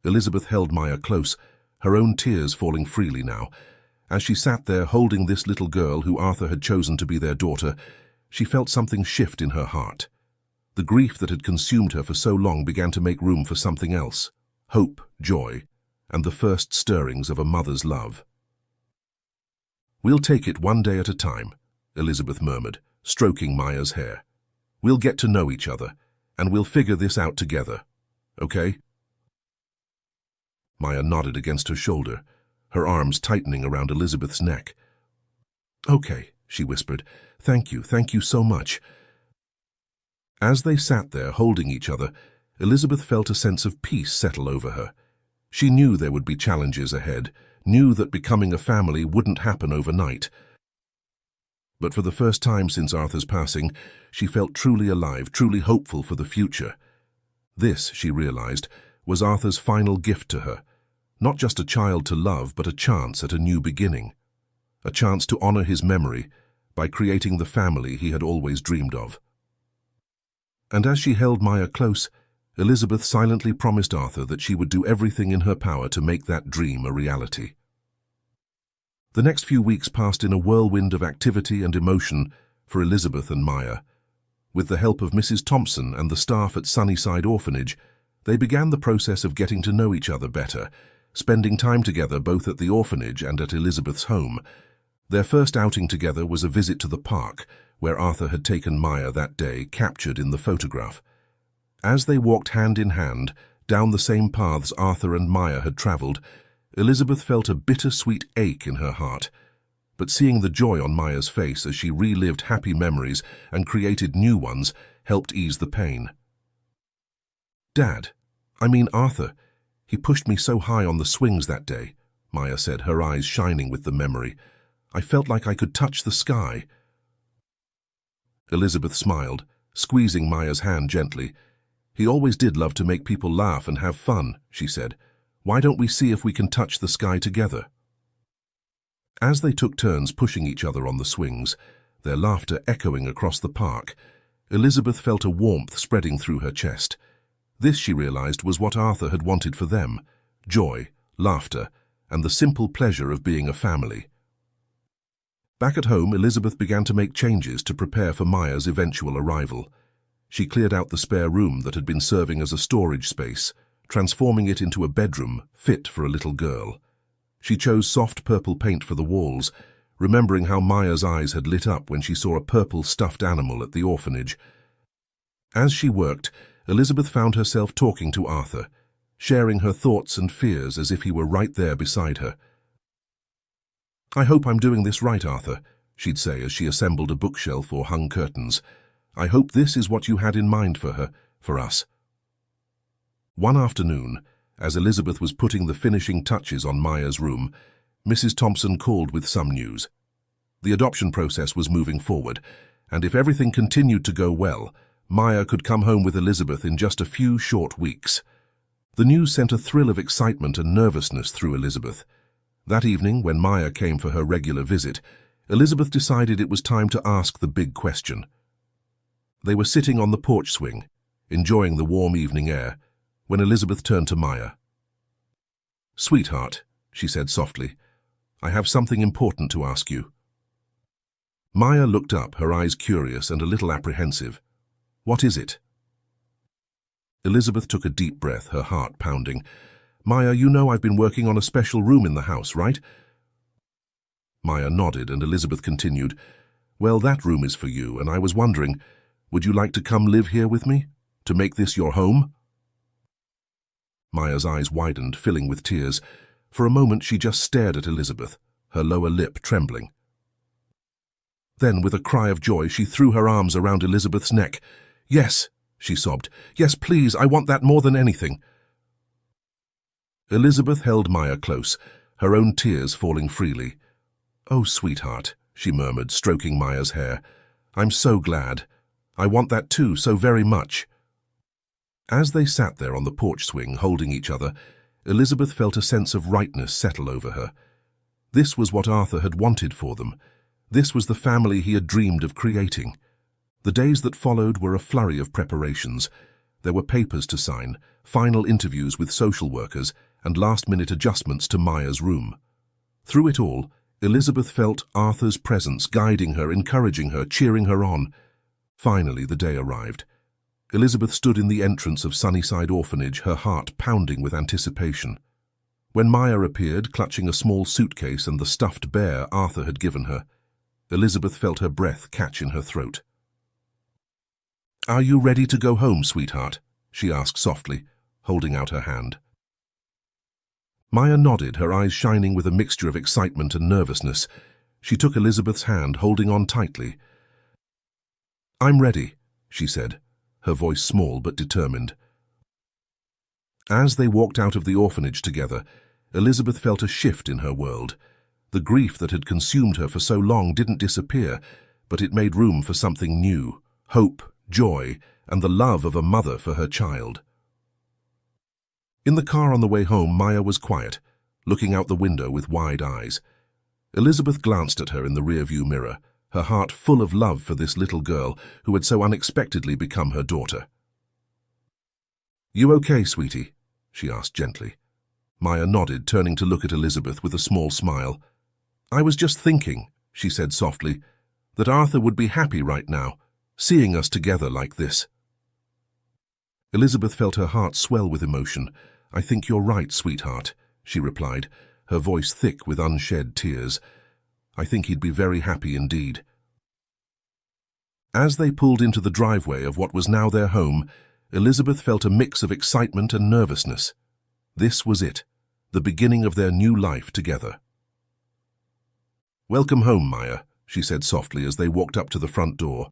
Elizabeth held Maya close, her own tears falling freely now. As she sat there holding this little girl who Arthur had chosen to be their daughter, she felt something shift in her heart. The grief that had consumed her for so long began to make room for something else: hope, joy, and the first stirrings of a mother's love. "We'll take it one day at a time," Elizabeth murmured, stroking Maya's hair. "We'll get to know each other, and we'll figure this out together. Okay?" Maya nodded against her shoulder, her arms tightening around Elizabeth's neck. "Okay," she whispered. Thank you so much." As they sat there holding each other, Elizabeth felt a sense of peace settle over her. She knew there would be challenges ahead, knew that becoming a family wouldn't happen overnight. But for the first time since Arthur's passing, she felt truly alive, truly hopeful for the future. This, she realized, was Arthur's final gift to her. Not just a child to love, but a chance at a new beginning. A chance to honor his memory by creating the family he had always dreamed of. And as she held Maya close, Elizabeth silently promised Arthur that she would do everything in her power to make that dream a reality. The next few weeks passed in a whirlwind of activity and emotion for Elizabeth and Maya. With the help of Mrs. Thompson and the staff at Sunnyside Orphanage, they began the process of getting to know each other better, spending time together both at the orphanage and at Elizabeth's home. Their first outing together was a visit to the park, where Arthur had taken Maya that day, captured in the photograph. As they walked hand in hand down the same paths Arthur and Maya had travelled, Elizabeth felt a bittersweet ache in her heart. But seeing the joy on Maya's face as she relived happy memories and created new ones helped ease the pain. Arthur, he pushed me so high on the swings that day, Maya said, her eyes shining with the memory. I felt like I could touch the sky. Elizabeth smiled, squeezing Maya's hand gently. He always did love to make people laugh and have fun, she said. Why don't we see if we can touch the sky together? As they took turns pushing each other on the swings, their laughter echoing across the park, Elizabeth felt a warmth spreading through her chest. This, she realized, was what Arthur had wanted for them: joy, laughter, and the simple pleasure of being a family. Back at home, Elizabeth began to make changes to prepare for Maya's eventual arrival. She cleared out the spare room that had been serving as a storage space, transforming it into a bedroom fit for a little girl. She chose soft purple paint for the walls, remembering how Maya's eyes had lit up when she saw a purple stuffed animal at the orphanage. As she worked, Elizabeth found herself talking to Arthur, sharing her thoughts and fears as if he were right there beside her. I hope I'm doing this right, Arthur, she'd say as she assembled a bookshelf or hung curtains. I hope this is what you had in mind for us. One afternoon, as Elizabeth was putting the finishing touches on Maya's room, Mrs. Thompson called with some news. The adoption process was moving forward, and if everything continued to go well, Maya could come home with Elizabeth in just a few short weeks. The news sent a thrill of excitement and nervousness through Elizabeth. That evening, when Maya came for her regular visit, Elizabeth decided it was time to ask the big question. They were sitting on the porch swing, enjoying the warm evening air, when Elizabeth turned to Maya. "Sweetheart," she said softly, "I have something important to ask you." Maya looked up, her eyes curious and a little apprehensive. "What is it?" Elizabeth took a deep breath, her heart pounding. "Maya, you know I've been working on a special room in the house, right?" Maya nodded, and Elizabeth continued, "Well, that room is for you, and I was wondering, would you like to come live here with me? To make this your home?" Maya's eyes widened, filling with tears. For a moment she just stared at Elizabeth, her lower lip trembling. Then, with a cry of joy, she threw her arms around Elizabeth's neck. "Yes," she sobbed. "Yes, please, I want that more than anything." Elizabeth held Maya close, her own tears falling freely. "Oh, sweetheart," she murmured, stroking Maya's hair. "I'm so glad. I want that too, so very much." As they sat there on the porch swing, holding each other, Elizabeth felt a sense of rightness settle over her. This was what Arthur had wanted for them. This was the family he had dreamed of creating. The days that followed were a flurry of preparations. There were papers to sign, final interviews with social workers, and last-minute adjustments to Maya's room. Through it all, Elizabeth felt Arthur's presence, guiding her, encouraging her, cheering her on. Finally, the day arrived. Elizabeth stood in the entrance of Sunnyside Orphanage, her heart pounding with anticipation. When Maya appeared, clutching a small suitcase and the stuffed bear Arthur had given her, Elizabeth felt her breath catch in her throat. "Are you ready to go home, sweetheart?" she asked softly, holding out her hand. Maya nodded, her eyes shining with a mixture of excitement and nervousness. She took Elizabeth's hand, holding on tightly. "I'm ready," she said, her voice small but determined. As they walked out of the orphanage together, Elizabeth felt a shift in her world. The grief that had consumed her for so long didn't disappear, but it made room for something new: hope, joy, and the love of a mother for her child. In the car on the way home, Maya was quiet, looking out the window with wide eyes. Elizabeth glanced at her in the rearview mirror, her heart full of love for this little girl who had so unexpectedly become her daughter. You okay, sweetie? She asked gently. Maya nodded, turning to look at Elizabeth with a small smile. I was just thinking, she said softly, that Arthur would be happy right now, seeing us together like this. Elizabeth felt her heart swell with emotion. I think you're right, sweetheart, she replied, her voice thick with unshed tears. I think he'd be very happy indeed. As they pulled into the driveway of what was now their home, Elizabeth felt a mix of excitement and nervousness. This was it, the beginning of their new life together. Welcome home, Maya, she said softly as they walked up to the front door.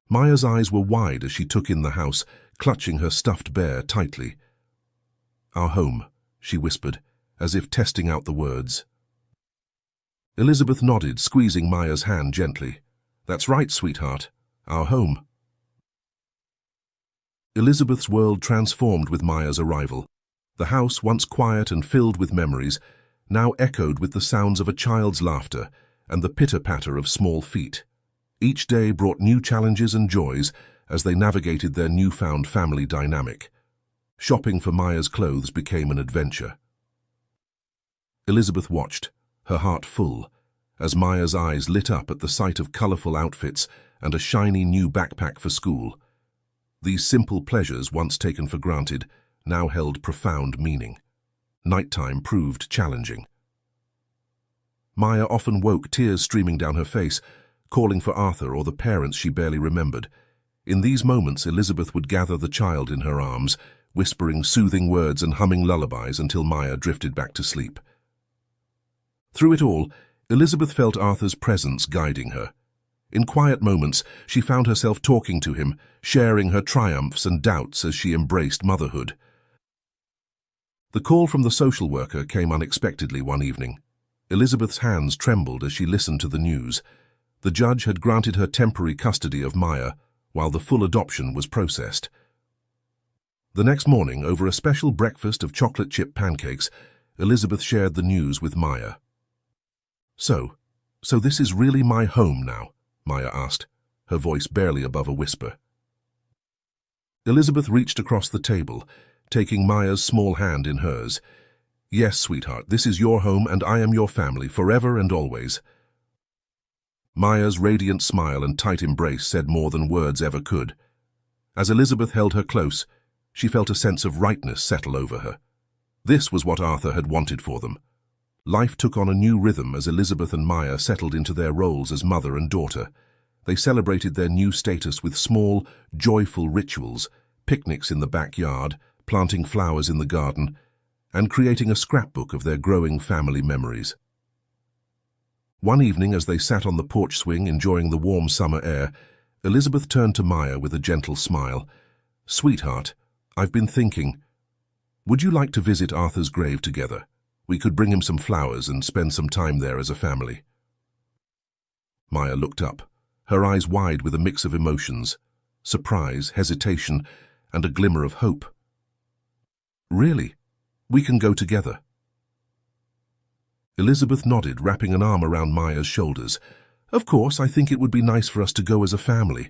Maya's eyes were wide as she took in the house, clutching her stuffed bear tightly. Our home, she whispered, as if testing out the words. Elizabeth nodded, squeezing Maya's hand gently. That's right, sweetheart. Our home. Elizabeth's world transformed with Maya's arrival. The house, once quiet and filled with memories, now echoed with the sounds of a child's laughter and the pitter-patter of small feet. Each day brought new challenges and joys as they navigated their newfound family dynamic. Shopping for Maya's clothes became an adventure. Elizabeth watched, her heart full, as Maya's eyes lit up at the sight of colorful outfits and a shiny new backpack for school. These simple pleasures, once taken for granted, now held profound meaning. Nighttime proved challenging. Maya often woke, tears streaming down her face, calling for Arthur or the parents she barely remembered. In these moments, Elizabeth would gather the child in her arms, whispering soothing words and humming lullabies until Maya drifted back to sleep. Through it all, Elizabeth felt Arthur's presence guiding her. In quiet moments, she found herself talking to him, sharing her triumphs and doubts as she embraced motherhood. The call from the social worker came unexpectedly one evening. Elizabeth's hands trembled as she listened to the news. The judge had granted her temporary custody of Maya, while the full adoption was processed. The next morning, over a special breakfast of chocolate chip pancakes, Elizabeth shared the news with Maya. So this is really my home now?" Maya asked, her voice barely above a whisper. Elizabeth reached across the table, taking Maya's small hand in hers. "Yes, sweetheart, this is your home and I am your family, forever and always." Maya's radiant smile and tight embrace said more than words ever could. As Elizabeth held her close, she felt a sense of rightness settle over her. This was what Arthur had wanted for them. Life took on a new rhythm as Elizabeth and Maya settled into their roles as mother and daughter. They celebrated their new status with small, joyful rituals, picnics in the backyard, planting flowers in the garden, and creating a scrapbook of their growing family memories. One evening, as they sat on the porch swing enjoying the warm summer air, Elizabeth turned to Maya with a gentle smile. "Sweetheart, I've been thinking, would you like to visit Arthur's grave together? We could bring him some flowers and spend some time there as a family." Maya looked up, her eyes wide with a mix of emotions, surprise, hesitation, and a glimmer of hope. "Really? We can go together." Elizabeth nodded, wrapping an arm around Maya's shoulders. "Of course, I think it would be nice for us to go as a family.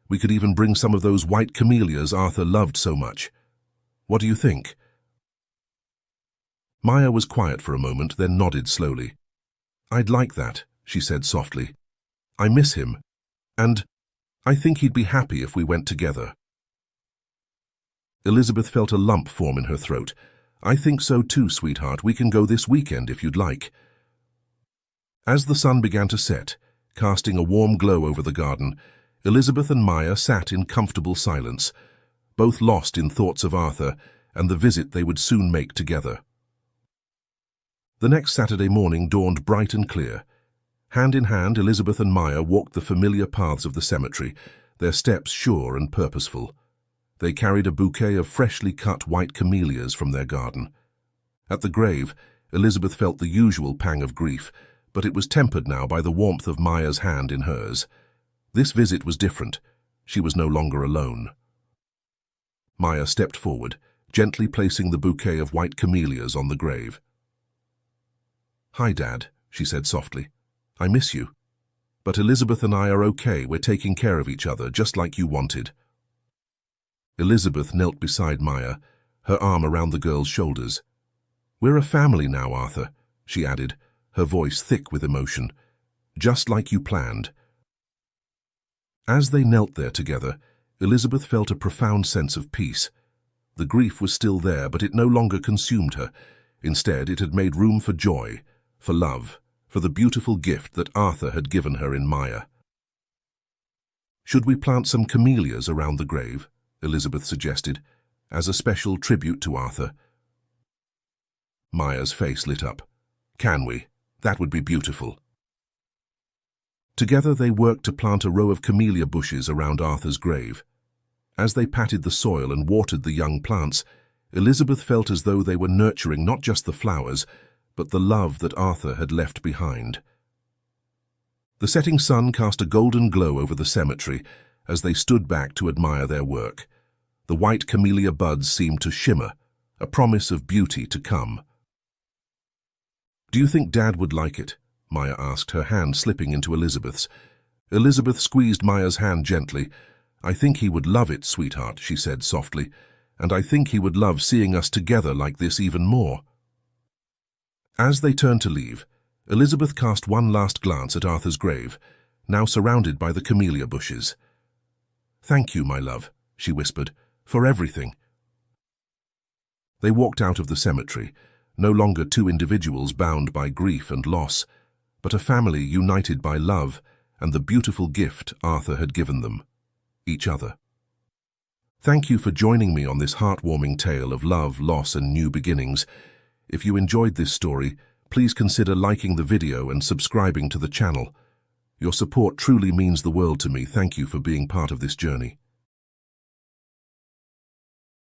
We could even bring some of those white camellias Arthur loved so much. What do you think?" Maya was quiet for a moment, then nodded slowly. "I'd like that," she said softly. "I miss him, and I think he'd be happy if we went together." Elizabeth felt a lump form in her throat. "I think so too, sweetheart. We can go this weekend if you'd like." As the sun began to set, casting a warm glow over the garden, Elizabeth and Maya sat in comfortable silence, both lost in thoughts of Arthur and the visit they would soon make together. The next Saturday morning dawned bright and clear. Hand in hand, Elizabeth and Maya walked the familiar paths of the cemetery, their steps sure and purposeful. They carried a bouquet of freshly cut white camellias from their garden. At the grave, Elizabeth felt the usual pang of grief, but it was tempered now by the warmth of Maya's hand in hers. This visit was different. She was no longer alone. Maya stepped forward, gently placing the bouquet of white camellias on the grave. "Hi, Dad," she said softly. "I miss you. But Elizabeth and I are okay. We're taking care of each other, just like you wanted." Elizabeth knelt beside Maya, her arm around the girl's shoulders. "We're a family now, Arthur," she added, her voice thick with emotion. "Just like you planned." As they knelt there together, Elizabeth felt a profound sense of peace. The grief was still there, but it no longer consumed her. Instead, it had made room for joy, for love, for the beautiful gift that Arthur had given her in Maya. "Should we plant some camellias around the grave?" Elizabeth suggested, as a special tribute to Arthur. Maya's face lit up. "Can we? That would be beautiful." Together they worked to plant a row of camellia bushes around Arthur's grave. As they patted the soil and watered the young plants, Elizabeth felt as though they were nurturing not just the flowers, but the love that Arthur had left behind. The setting sun cast a golden glow over the cemetery as they stood back to admire their work. The white camellia buds seemed to shimmer, a promise of beauty to come. "Do you think Dad would like it?" Maya asked, her hand slipping into Elizabeth's. Elizabeth squeezed Maya's hand gently. "I think he would love it, sweetheart," she said softly, "and I think he would love seeing us together like this even more." As they turned to leave, Elizabeth cast one last glance at Arthur's grave, now surrounded by the camellia bushes. "Thank you, my love," she whispered, "for everything." They walked out of the cemetery, no longer two individuals bound by grief and loss, but a family united by love and the beautiful gift Arthur had given them, each other. Thank you for joining me on this heartwarming tale of love, loss, and new beginnings. If you enjoyed this story, please consider liking the video and subscribing to the channel. Your support truly means the world to me. Thank you for being part of this journey.